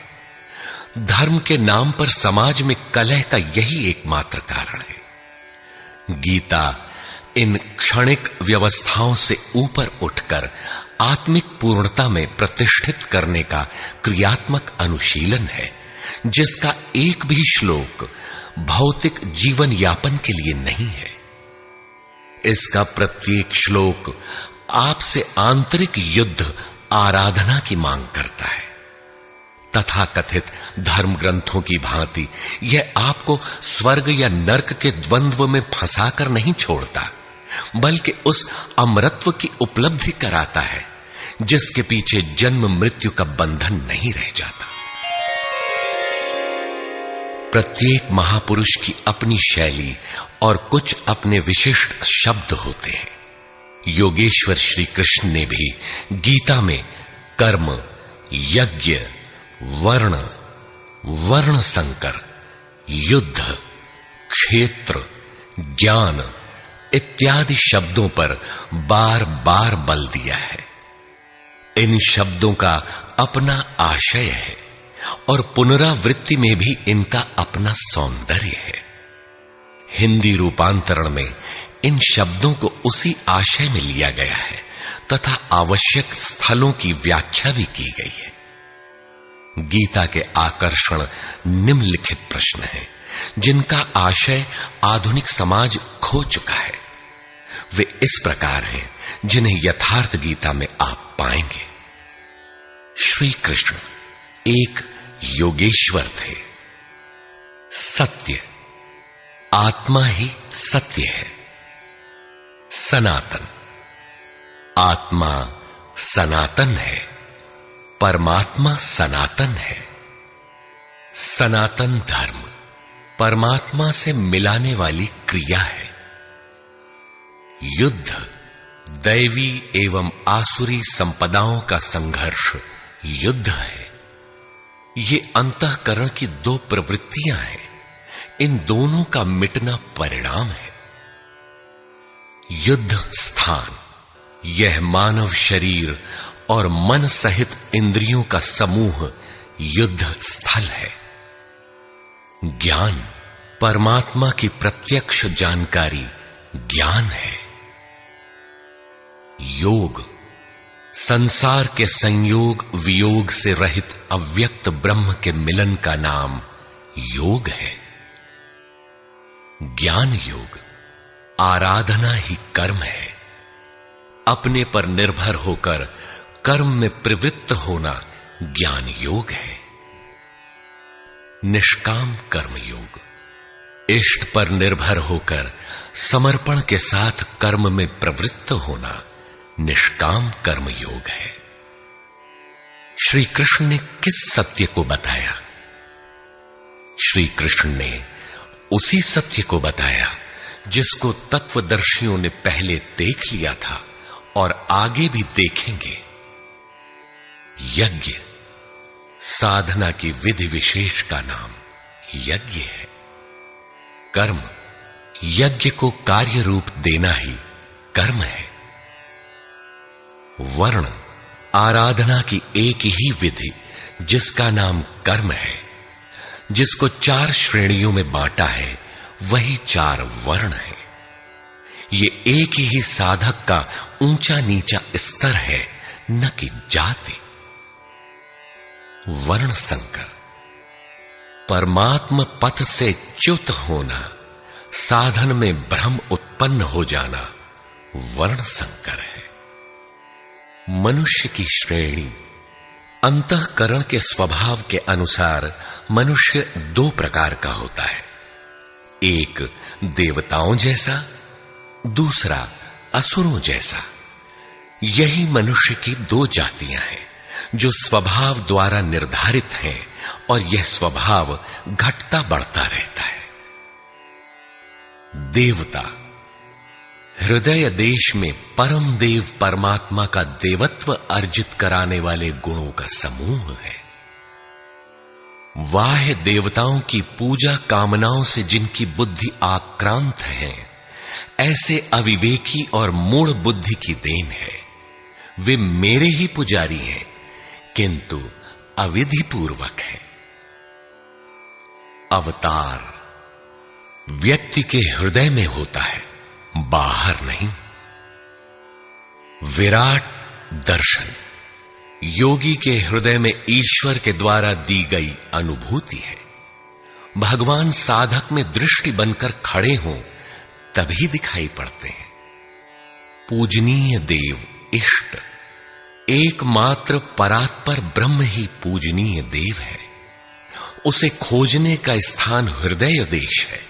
धर्म के नाम पर समाज में कलह का यही एकमात्र कारण है। गीता इन क्षणिक व्यवस्थाओं से ऊपर उठकर आत्मिक पूर्णता में प्रतिष्ठित करने का क्रियात्मक अनुशीलन है, जिसका एक भी श्लोक भौतिक जीवन यापन के लिए नहीं है। इसका प्रत्येक श्लोक आपसे आंतरिक युद्ध आराधना की मांग करता है। तथाकथित धर्म ग्रंथों की भांति यह आपको स्वर्ग या नर्क के द्वंद्व में फंसाकर नहीं छोड़ता, बल्कि उस अमरत्व की उपलब्धि कराता है जिसके पीछे जन्म मृत्यु का बंधन नहीं रह जाता। प्रत्येक महापुरुष की अपनी शैली और कुछ अपने विशिष्ट शब्द होते हैं। योगेश्वर श्री कृष्ण ने भी गीता में कर्म, यज्ञ, वर्ण, वर्ण संकर, युद्ध, क्षेत्र, ज्ञान इत्यादि शब्दों पर बार बार बल दिया है। इन शब्दों का अपना आशय है और पुनरावृत्ति में भी इनका अपना सौंदर्य है। हिंदी रूपांतरण में इन शब्दों को उसी आशय में लिया गया है तथा आवश्यक स्थलों की व्याख्या भी की गई है। गीता के आकर्षण निम्नलिखित प्रश्न हैं, जिनका आशय आधुनिक समाज खो चुका है। वे इस प्रकार हैं जिन्हें यथार्थ गीता में आप पाएंगे। श्री कृष्ण एक योगेश्वर थे। सत्य, आत्मा ही सत्य है। सनातन, आत्मा सनातन है, परमात्मा सनातन है। सनातन धर्म परमात्मा से मिलाने वाली क्रिया है। युद्ध दैवी एवं आसुरी संपदाओं का संघर्ष युद्ध है। ये अंतःकरण की दो प्रवृत्तियां हैं। इन दोनों का मिटना परिणाम है। युद्ध स्थान यह मानव शरीर और मन सहित इंद्रियों का समूह युद्ध स्थल है। ज्ञान परमात्मा की प्रत्यक्ष जानकारी ज्ञान है। योग संसार के संयोग वियोग से रहित अव्यक्त ब्रह्म के मिलन का नाम योग है। ज्ञान योग आराधना ही कर्म है। अपने पर निर्भर होकर कर्म में प्रवृत्त होना ज्ञान योग है। निष्काम कर्म योग इष्ट पर निर्भर होकर समर्पण के साथ कर्म में प्रवृत्त होना निष्काम कर्म योग है। श्री कृष्ण ने किस सत्य को बताया? श्री कृष्ण ने उसी सत्य को बताया जिसको तत्वदर्शियों ने पहले देख लिया था और आगे भी देखेंगे। यज्ञ साधना की विधि विशेष का नाम यज्ञ है। कर्म यज्ञ को कार्य रूप देना ही कर्म है। वर्ण आराधना की एक ही विधि जिसका नाम कर्म है, जिसको 4 श्रेणियों में बांटा है, वही 4 वर्ण है। ये एक ही साधक का ऊंचा नीचा स्तर है, न कि जाति। वर्ण संकर परमात्म पथ से च्युत होना, साधन में भ्रम उत्पन्न हो जाना वर्ण संकर है। मनुष्य की श्रेणी अंतःकरण के स्वभाव के अनुसार मनुष्य 2 प्रकार का होता है, एक देवताओं जैसा, दूसरा असुरों जैसा। यही मनुष्य की 2 जातियां हैं जो स्वभाव द्वारा निर्धारित हैं, और यह स्वभाव घटता बढ़ता रहता है। देवता हृदय देश में परम देव परमात्मा का देवत्व अर्जित कराने वाले गुणों का समूह है। बाह्य देवताओं की पूजा कामनाओं से जिनकी बुद्धि आक्रांत है, ऐसे अविवेकी और मूढ़ बुद्धि की देन है। वे मेरे ही पुजारी हैं, किंतु अविधि पूर्वक है। अवतार व्यक्ति के हृदय में होता है, बाहर नहीं। विराट दर्शन योगी के हृदय में ईश्वर के द्वारा दी गई अनुभूति है। भगवान साधक में दृष्टि बनकर खड़े हों तभी दिखाई पड़ते हैं। पूजनीय देव इष्ट एकमात्र परात्पर ब्रह्म ही पूजनीय देव है। उसे खोजने का स्थान हृदय देश है।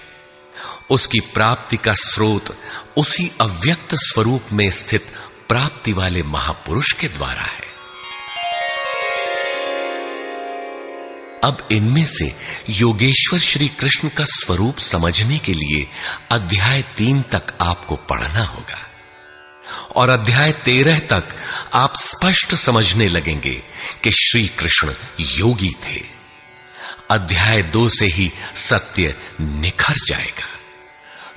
उसकी प्राप्ति का स्रोत उसी अव्यक्त स्वरूप में स्थित प्राप्ति वाले महापुरुष के द्वारा है। अब इनमें से योगेश्वर श्री कृष्ण का स्वरूप समझने के लिए अध्याय 3 तक आपको पढ़ना होगा, और अध्याय 13 तक आप स्पष्ट समझने लगेंगे कि श्री कृष्ण योगी थे। अध्याय 2 से ही सत्य निखर जाएगा।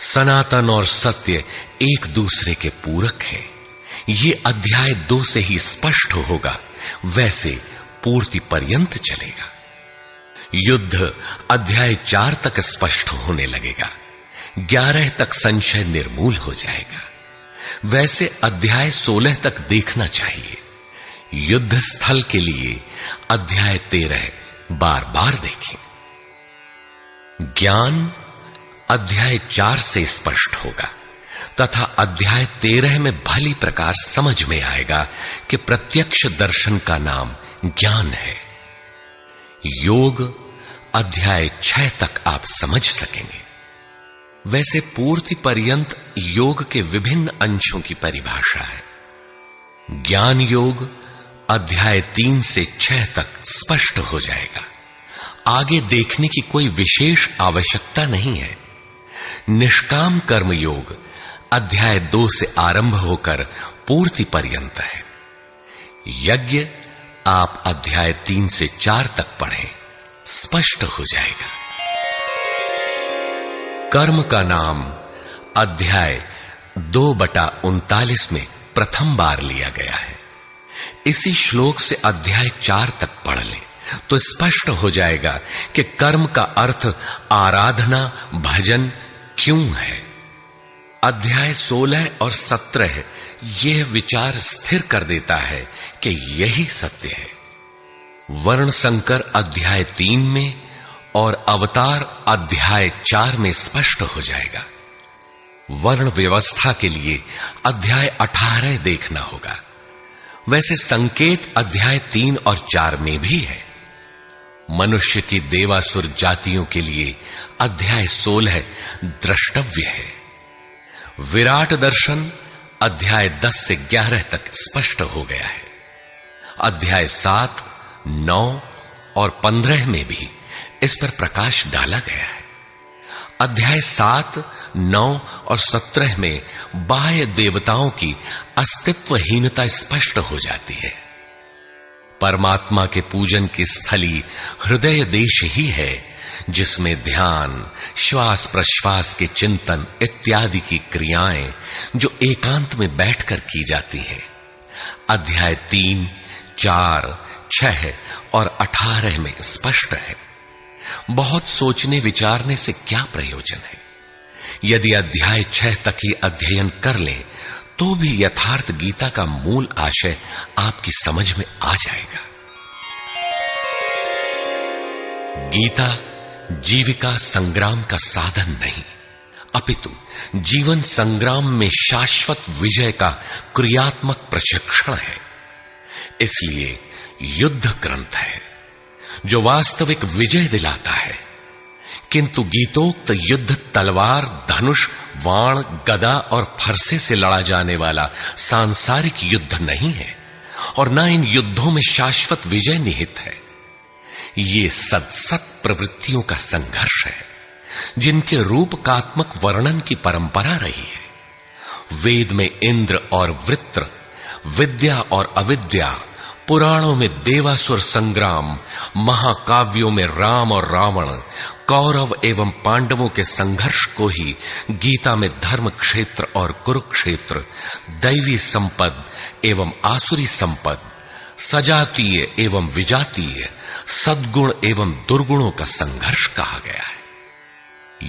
सनातन और सत्य एक दूसरे के पूरक हैं। ये अध्याय 2 से ही स्पष्ट होगा, वैसे पूर्ति पर्यंत चलेगा। युद्ध अध्याय 4 तक स्पष्ट होने लगेगा। 11 तक संशय निर्मूल हो जाएगा। वैसे अध्याय 16 तक देखना चाहिए। युद्ध स्थल के लिए अध्याय 13 बार बार देखें। ज्ञान अध्याय 4 से स्पष्ट होगा तथा अध्याय 13 में भली प्रकार समझ में आएगा कि प्रत्यक्ष दर्शन का नाम ज्ञान है। योग अध्याय 6 तक आप समझ सकेंगे। वैसे पूर्ति पर्यंत योग के विभिन्न अंशों की परिभाषा है। ज्ञान योग अध्याय 3 से 6 तक स्पष्ट हो जाएगा। आगे देखने की कोई विशेष आवश्यकता नहीं है। निष्काम कर्म योग अध्याय 2 से आरंभ होकर पूर्ति पर्यंत है। यज्ञ आप अध्याय 3 से 4 तक पढ़ें, स्पष्ट हो जाएगा। कर्म का नाम अध्याय 2/39 में प्रथम बार लिया गया है। इसी श्लोक से अध्याय 4 तक पढ़ लें तो स्पष्ट हो जाएगा कि कर्म का अर्थ आराधना भजन क्यों है। अध्याय 16 और 17 यह विचार स्थिर कर देता है कि यही सत्य है। वर्ण संकर अध्याय 3 में और अवतार अध्याय 4 में स्पष्ट हो जाएगा। वर्ण व्यवस्था के लिए अध्याय 18 देखना होगा। वैसे संकेत अध्याय 3 और 4 में भी है। मनुष्य की देवासुर जातियों के लिए अध्याय 16 द्रष्टव्य है। विराट दर्शन अध्याय 10 से 11 तक स्पष्ट हो गया है। अध्याय 7, 9 और 15 में भी इस पर प्रकाश डाला गया है। अध्याय 7, 9 और 17 में बाह्य देवताओं की अस्तित्वहीनता स्पष्ट हो जाती है। परमात्मा के पूजन की स्थली हृदय देश ही है, जिसमें ध्यान, श्वास प्रश्वास के चिंतन इत्यादि की क्रियाएं जो एकांत में बैठकर की जाती हैं। अध्याय 3, 4, 6 और 18 में स्पष्ट है। बहुत सोचने विचारने से क्या प्रयोजन है? यदि अध्याय 6 तक ही अध्ययन कर लें तो भी यथार्थ गीता का मूल आशय आपकी समझ में आ जाएगा। गीता जीविका संग्राम का साधन नहीं, अपितु जीवन संग्राम में शाश्वत विजय का क्रियात्मक प्रशिक्षण है। इसलिए युद्ध ग्रंथ है जो वास्तविक विजय दिलाता है, किंतु गीतोक्त युद्ध तलवार, धनुष, वाण, गदा और फरसे से लड़ा जाने वाला सांसारिक युद्ध नहीं है और न इन युद्धों में शाश्वत विजय निहित है। ये सत प्रवृत्तियों का संघर्ष है जिनके रूपकात्मक वर्णन की परंपरा रही है। वेद में इंद्र और वृत्र, विद्या और अविद्या, पुराणों में देवासुर संग्राम, महाकाव्यों में राम और रावण, कौरव एवं पांडवों के संघर्ष को ही गीता में धर्म क्षेत्र और कुरुक्षेत्र, दैवी संपद एवं आसुरी संपद, सजातीय एवं विजातीय, सद्गुण एवं दुर्गुणों का संघर्ष कहा गया है।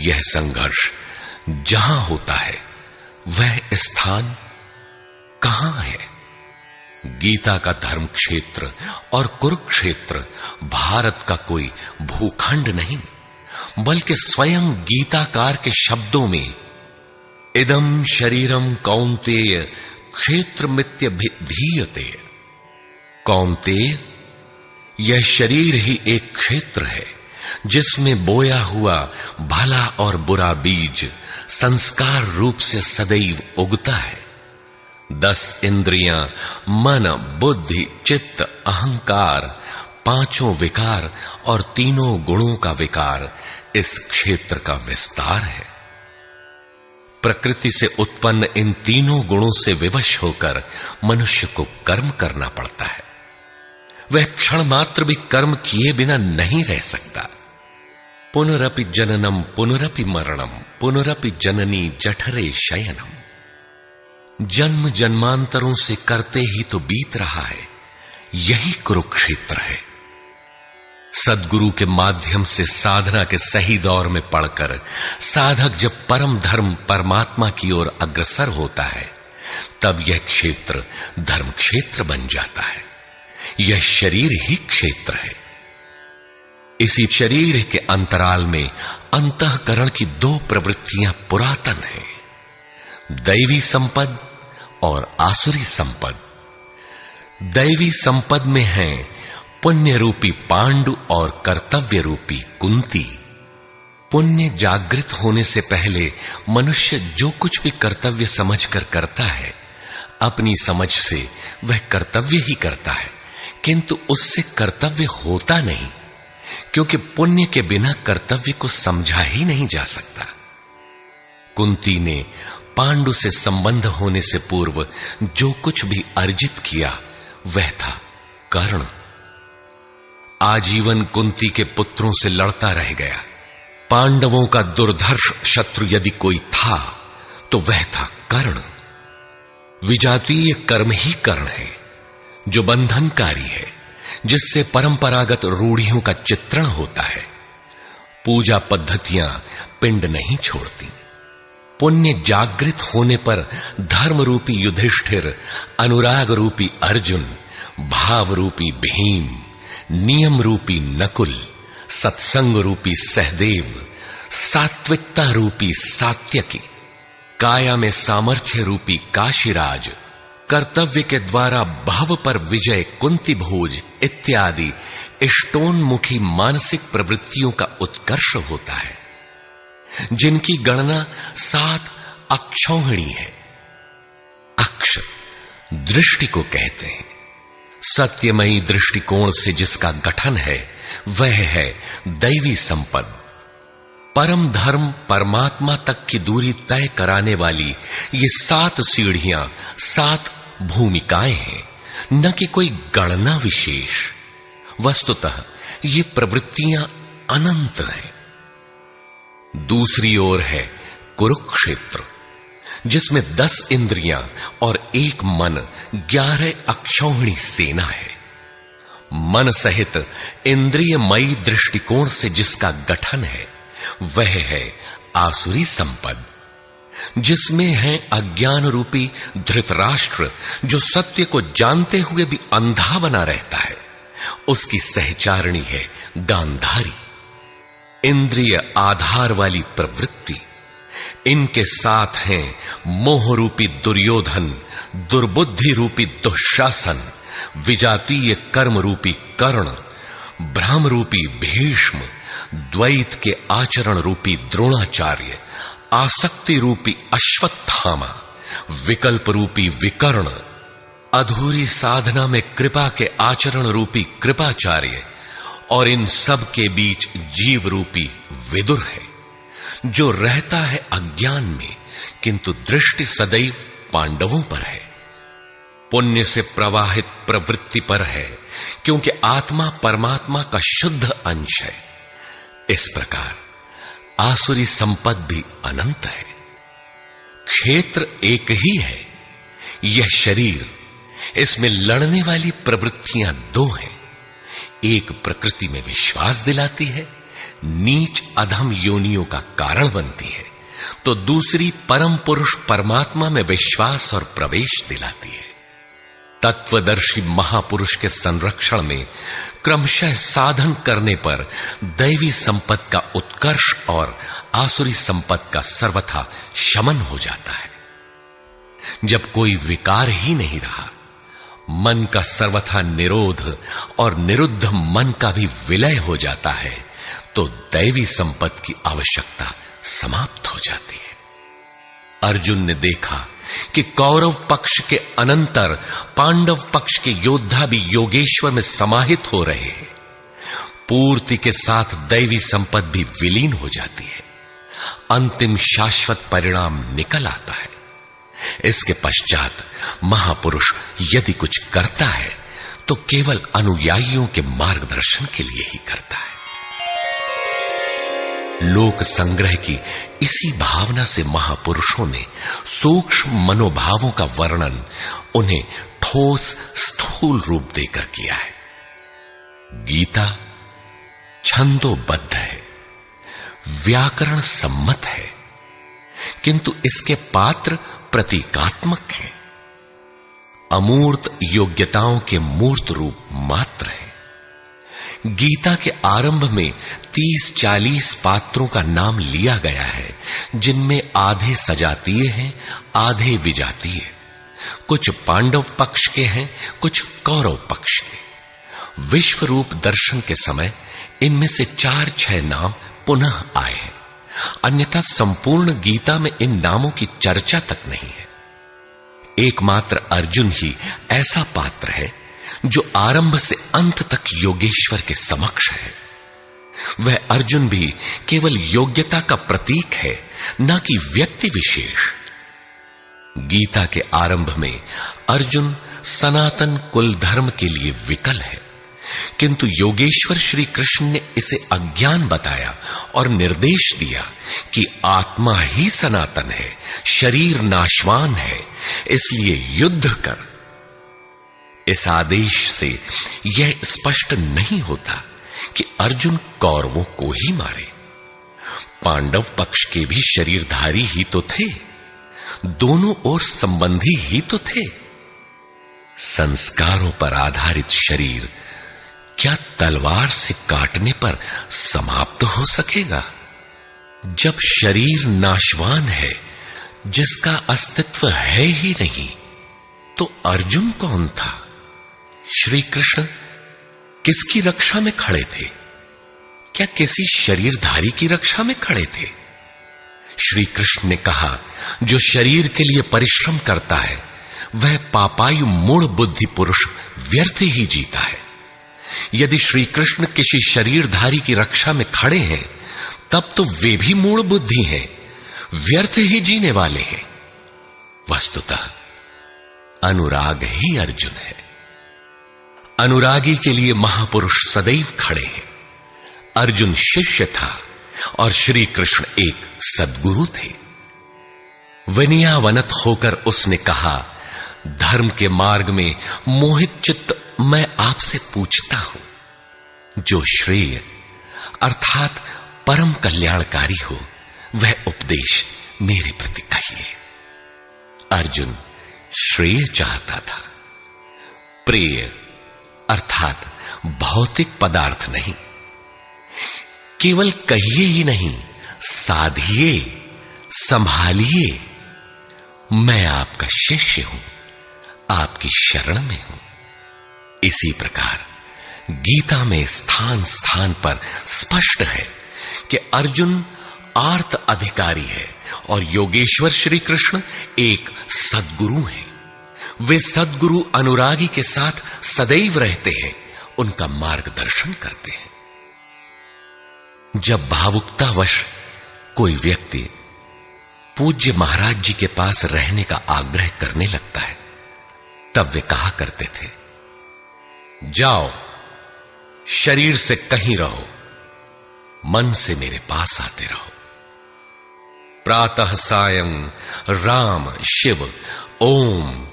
यह संघर्ष जहां होता है वह स्थान कहां है? गीता का धर्म क्षेत्र और कुरुक्षेत्र भारत का कोई भूखंड नहीं, बल्कि स्वयं गीताकार के शब्दों में इदं शरीरम कौन्तेय क्षेत्रमित्यभिधीयते। कौन्तेय, यह शरीर ही एक क्षेत्र है जिसमें बोया हुआ भला और बुरा बीज संस्कार रूप से सदैव उगता है। 10 इंद्रियां, मन, बुद्धि, चित्त, अहंकार, 5 विकार और 3 गुणों का विकार इस क्षेत्र का विस्तार है। प्रकृति से उत्पन्न इन 3 गुणों से विवश होकर मनुष्य को कर्म करना पड़ता है। वह क्षण मात्र भी कर्म किए बिना नहीं रह सकता। पुनरपि जननम पुनरपि मरणम पुनरपि जननी जठरे शयनम। जन्म जन्मांतरों से करते ही तो बीत रहा है, यही कुरुक्षेत्र है। सद्गुरु के माध्यम से साधना के सही दौर में पढ़कर साधक जब परम धर्म परमात्मा की ओर अग्रसर होता है, तब यह क्षेत्र धर्म क्षेत्र बन जाता है। यह शरीर ही क्षेत्र है। इसी शरीर के अंतराल में अंतःकरण की 2 प्रवृत्तियां पुरातन हैं, दैवी संपद और आसुरी संपद। दैवी संपद में है पुण्य रूपी पांडु और कर्तव्य रूपी कुंती। पुण्य जागृत होने से पहले मनुष्य जो कुछ भी कर्तव्य समझकर करता है, अपनी समझ से वह कर्तव्य ही करता है, किंतु उससे कर्तव्य होता नहीं, क्योंकि पुण्य के बिना कर्तव्य को समझा ही नहीं जा सकता। कुंती ने पांडु से संबंध होने से पूर्व जो कुछ भी अर्जित किया वह था कर्ण। आजीवन कुंती के पुत्रों से लड़ता रह गया। पांडवों का दुर्धर्ष शत्रु यदि कोई था तो वह था कर्ण। विजातीय कर्म ही कर्ण है जो बंधनकारी है, जिससे परंपरागत रूढ़ियों का चित्रण होता है। पूजा पद्धतियां पिंड नहीं छोड़ती। पुण्य जागृत होने पर धर्म रूपी युधिष्ठिर, अनुराग रूपी अर्जुन, भाव रूपी भीम, नियम रूपी नकुल, सत्संग रूपी सहदेव, सात्विकता रूपी सात्यकी, काया में सामर्थ्य रूपी काशीराज, कर्तव्य के द्वारा भव पर विजय कुंती भोज इत्यादि इष्टोन्मुखी मानसिक प्रवृत्तियों का उत्कर्ष होता है, जिनकी गणना 7 अक्षौहिणी है। अक्ष दृष्टि को कहते हैं। सत्यमयी दृष्टिकोण से जिसका गठन है वह है दैवी संपद। परम धर्म परमात्मा तक की दूरी तय कराने वाली ये 7 सीढ़ियां, 7 भूमिकाएं हैं न कि कोई गणना विशेष। वस्तुतः ये प्रवृत्तियां अनंत हैं। दूसरी ओर है कुरुक्षेत्र, जिसमें 10 इंद्रियां और 1 मन 11 अक्षौहिणी सेना है। मन सहित इंद्रियमयी दृष्टिकोण से जिसका गठन है वह है आसुरी संपद, जिसमें है अज्ञान रूपी धृतराष्ट्र, जो सत्य को जानते हुए भी अंधा बना रहता है। उसकी सहचारिणी है गांधारी, इंद्रिय आधार वाली प्रवृत्ति। इनके साथ हैं मोह रूपी दुर्योधन, दुर्बुद्धि रूपी दुःशासन, विजातीय कर्म रूपी कर्ण, भ्रम रूपी भीष्म, द्वैत के आचरण रूपी द्रोणाचार्य, आसक्ति रूपी अश्वत्थामा, विकल्प रूपी विकर्ण, अधूरी साधना में कृपा के आचरण रूपी कृपाचार्य, और इन सब के बीच जीव रूपी विदुर है, जो रहता है अज्ञान में, किंतु दृष्टि सदैव पांडवों पर है। पुण्य से प्रवाहित प्रवृत्ति पर है, क्योंकि आत्मा परमात्मा का शुद्ध अंश है। इस प्रकार आसुरी संपद भी अनंत है। क्षेत्र एक ही है, यह शरीर, इसमें लड़ने वाली प्रवृत्तियां 2 हैं। एक प्रकृति में विश्वास दिलाती है, नीच अधम योनियों का कारण बनती है, तो दूसरी परम पुरुष परमात्मा में विश्वास और प्रवेश दिलाती है। तत्वदर्शी महापुरुष के संरक्षण में क्रमशः साधन करने पर दैवी संपत्ति का उत्कर्ष और आसुरी संपत्ति का सर्वथा शमन हो जाता है। जब कोई विकार ही नहीं रहा, मन का सर्वथा निरोध और निरुद्ध मन का भी विलय हो जाता है, तो दैवी संपत्ति की आवश्यकता समाप्त हो जाती है। अर्जुन ने देखा कि कौरव पक्ष के अनंतर पांडव पक्ष के योद्धा भी योगेश्वर में समाहित हो रहे हैं। पूर्ति के साथ दैवी संपत्ति भी विलीन हो जाती है। अंतिम शाश्वत परिणाम निकल आता है। इसके पश्चात महापुरुष यदि कुछ करता है तो केवल अनुयायियों के मार्गदर्शन के लिए ही करता है। लोक संग्रह की इसी भावना से महापुरुषों ने सूक्ष्म मनोभावों का वर्णन उन्हें ठोस स्थूल रूप देकर किया है। गीता छंदोबद्ध है, व्याकरण सम्मत है, किंतु इसके पात्र प्रतीकात्मक हैं। अमूर्त योग्यताओं के मूर्त रूप मात्र है। गीता के आरंभ में 30-40 पात्रों का नाम लिया गया है, जिनमें आधे सजातीय हैं, आधे विजातीय। कुछ पांडव पक्ष के हैं, कुछ कौरव पक्ष के। विश्व रूप दर्शन के समय इनमें से 4-6 नाम पुनः आए हैं, अन्यथा संपूर्ण गीता में इन नामों की चर्चा तक नहीं है। एकमात्र अर्जुन ही ऐसा पात्र है जो आरंभ से अंत तक योगेश्वर के समक्ष है। वह अर्जुन भी केवल योग्यता का प्रतीक है, न कि व्यक्ति विशेष। गीता के आरंभ में अर्जुन सनातन कुल धर्म के लिए विकल है, किंतु योगेश्वर श्री कृष्ण ने इसे अज्ञान बताया और निर्देश दिया कि आत्मा ही सनातन है, शरीर नाशवान है, इसलिए युद्ध कर। इस आदेश से यह स्पष्ट नहीं होता कि अर्जुन कौरवों को ही मारे। पांडव पक्ष के भी शरीरधारी ही तो थे, दोनों ओर संबंधी ही तो थे। संस्कारों पर आधारित शरीर क्या तलवार से काटने पर समाप्त हो सकेगा? जब शरीर नाशवान है, जिसका अस्तित्व है ही नहीं, तो अर्जुन कौन था? श्री कृष्ण किसकी रक्षा में खड़े थे? क्या किसी शरीरधारी की रक्षा में खड़े थे? श्री कृष्ण ने कहा, जो शरीर के लिए परिश्रम करता है वह पापायु मूढ़ बुद्धि पुरुष व्यर्थ ही जीता है। यदि श्री कृष्ण किसी शरीरधारी की रक्षा में खड़े हैं, तब तो वे भी मूढ़ बुद्धि हैं, व्यर्थ ही जीने वाले हैं। वस्तुतः अनुराग ही अर्जुन है, अनुरागी के लिए महापुरुष सदैव खड़े हैं। अर्जुन शिष्य था और श्री कृष्ण एक सद्गुरु थे। विनयावनत होकर उसने कहा, धर्म के मार्ग में मोहित चित्त मैं आपसे पूछता हूं, जो श्रेय अर्थात परम कल्याणकारी हो वह उपदेश मेरे प्रति कहिए। अर्जुन श्रेय चाहता था, प्रेय अर्थात भौतिक पदार्थ नहीं। केवल कहिए ही नहीं, साधिए, संभालिए। मैं आपका शिष्य हूं, आपकी शरण में हूं। इसी प्रकार गीता में स्थान स्थान पर स्पष्ट है कि अर्जुन आर्त अधिकारी है और योगेश्वर श्री कृष्ण एक सद्गुरु हैं। वे सद्गुरु अनुरागी के साथ सदैव रहते हैं, उनका मार्गदर्शन करते हैं। जब भावुकतावश कोई व्यक्ति पूज्य महाराज जी के पास रहने का आग्रह करने लगता है, तब वे कहा करते थे, जाओ, शरीर से कहीं रहो, मन से मेरे पास आते रहो। प्रातः सायं राम शिव ओम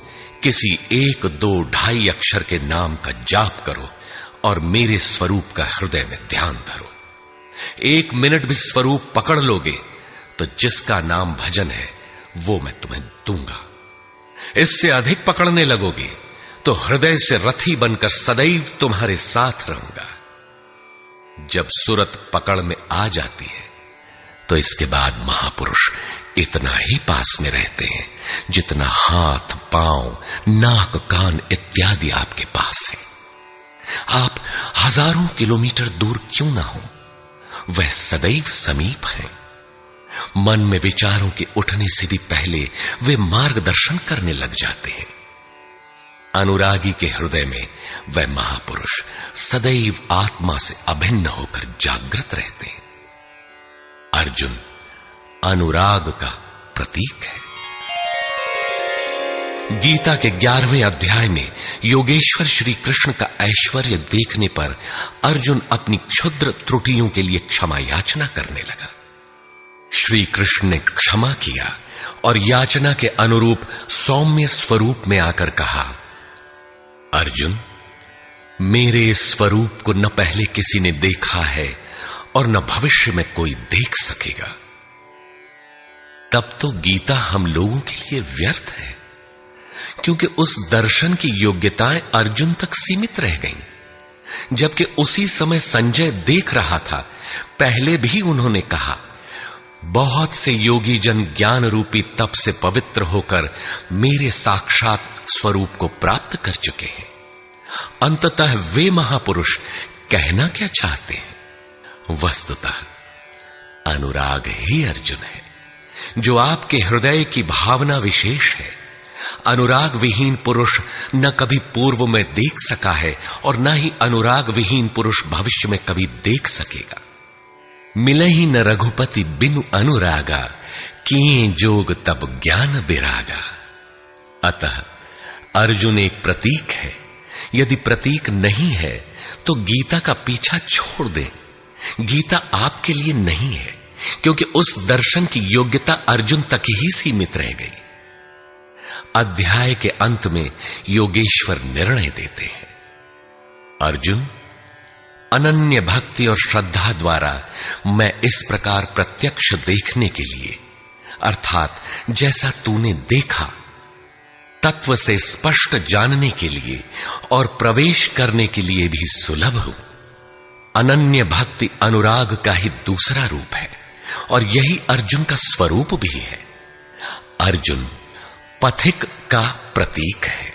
किसी 1, 2, 2.5 अक्षर के नाम का जाप करो और मेरे स्वरूप का हृदय में ध्यान धरो। 1 मिनट भी स्वरूप पकड़ लोगे तो जिसका नाम भजन है वो मैं तुम्हें दूंगा। इससे अधिक पकड़ने लगोगे तो हृदय से रथी बनकर सदैव तुम्हारे साथ रहूंगा। जब सुरत पकड़ में आ जाती है तो इसके बाद महापुरुष इतना ही पास में रहते हैं जितना हाथ, पांव, नाक, कान इत्यादि आपके पास है। आप हजारों किलोमीटर दूर क्यों ना हो, वह सदैव समीप है। मन में विचारों के उठने से भी पहले वे मार्गदर्शन करने लग जाते हैं। अनुरागी के हृदय में वह महापुरुष सदैव आत्मा से अभिन्न होकर जागृत रहते हैं। अर्जुन अनुराग का प्रतीक है। गीता के 11वें अध्याय में योगेश्वर श्री कृष्ण का ऐश्वर्य देखने पर अर्जुन अपनी क्षुद्र त्रुटियों के लिए क्षमा याचना करने लगा। श्री कृष्ण ने क्षमा किया और याचना के अनुरूप सौम्य स्वरूप में आकर कहा, अर्जुन, मेरे स्वरूप को न पहले किसी ने देखा है और न भविष्य में कोई देख सकेगा। तब तो गीता हम लोगों के लिए व्यर्थ है, क्योंकि उस दर्शन की योग्यताएं अर्जुन तक सीमित रह गईं। जबकि उसी समय संजय देख रहा था, पहले भी उन्होंने कहा, बहुत से योगी जन ज्ञान रूपी तप से पवित्र होकर मेरे साक्षात स्वरूप को प्राप्त कर चुके हैं। अंततः वे महापुरुष कहना क्या चाहते हैं? वस्तुतः अनुराग ही अर्जुन है, जो आपके हृदय की भावना विशेष है। अनुराग विहीन पुरुष न कभी पूर्व में देख सका है और न ही अनुराग विहीन पुरुष भविष्य में कभी देख सकेगा। मिले ही न रघुपति बिनु अनुरागा, किए जोग तब ज्ञान बिरागा। अतः अर्जुन एक प्रतीक है। यदि प्रतीक नहीं है तो गीता का पीछा छोड़ दें। गीता आपके लिए नहीं है, क्योंकि उस दर्शन की योग्यता अर्जुन तक ही सीमित रह गई। अध्याय के अंत में योगेश्वर निर्णय देते हैं, अर्जुन, अनन्य भक्ति और श्रद्धा द्वारा मैं इस प्रकार प्रत्यक्ष देखने के लिए, अर्थात जैसा तूने देखा, तत्व से स्पष्ट जानने के लिए और प्रवेश करने के लिए भी सुलभ हूं। अनन्य भक्ति अनुराग का ही दूसरा रूप है और यही अर्जुन का स्वरूप भी है। अर्जुन पथिक का प्रतीक है।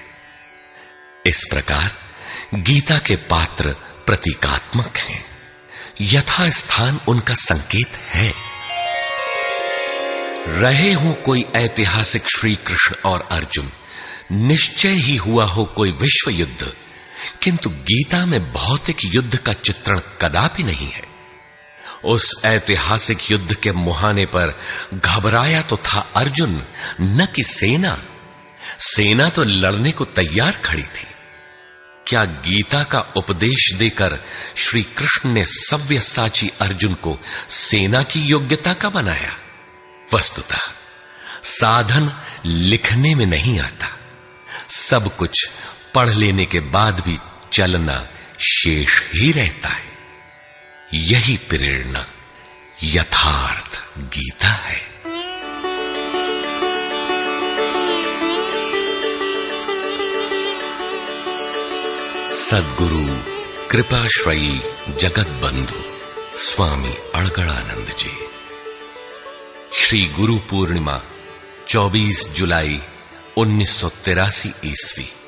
इस प्रकार गीता के पात्र प्रतीकात्मक हैं, यथा स्थान उनका संकेत है। रहे हो कोई ऐतिहासिक श्री कृष्ण और अर्जुन, निश्चय ही हुआ हो कोई विश्व युद्ध, किंतु गीता में भौतिक युद्ध का चित्रण कदापि नहीं है। उस ऐतिहासिक युद्ध के मुहाने पर घबराया तो था अर्जुन, न कि सेना। सेना तो लड़ने को तैयार खड़ी थी। क्या गीता का उपदेश देकर श्री कृष्ण ने सव्यसाची अर्जुन को सेना की योग्यता का बनाया? वस्तुतः साधन लिखने में नहीं आता, सब कुछ पढ़ लेने के बाद भी चलना शेष ही रहता है। यही प्रेरणा यथार्थ गीता है। सद्गुरु कृपाश्रयी जगत बंधु स्वामी अड़गड़ानंद जी। श्री गुरु पूर्णिमा 24 जुलाई 1983 ईस्वी।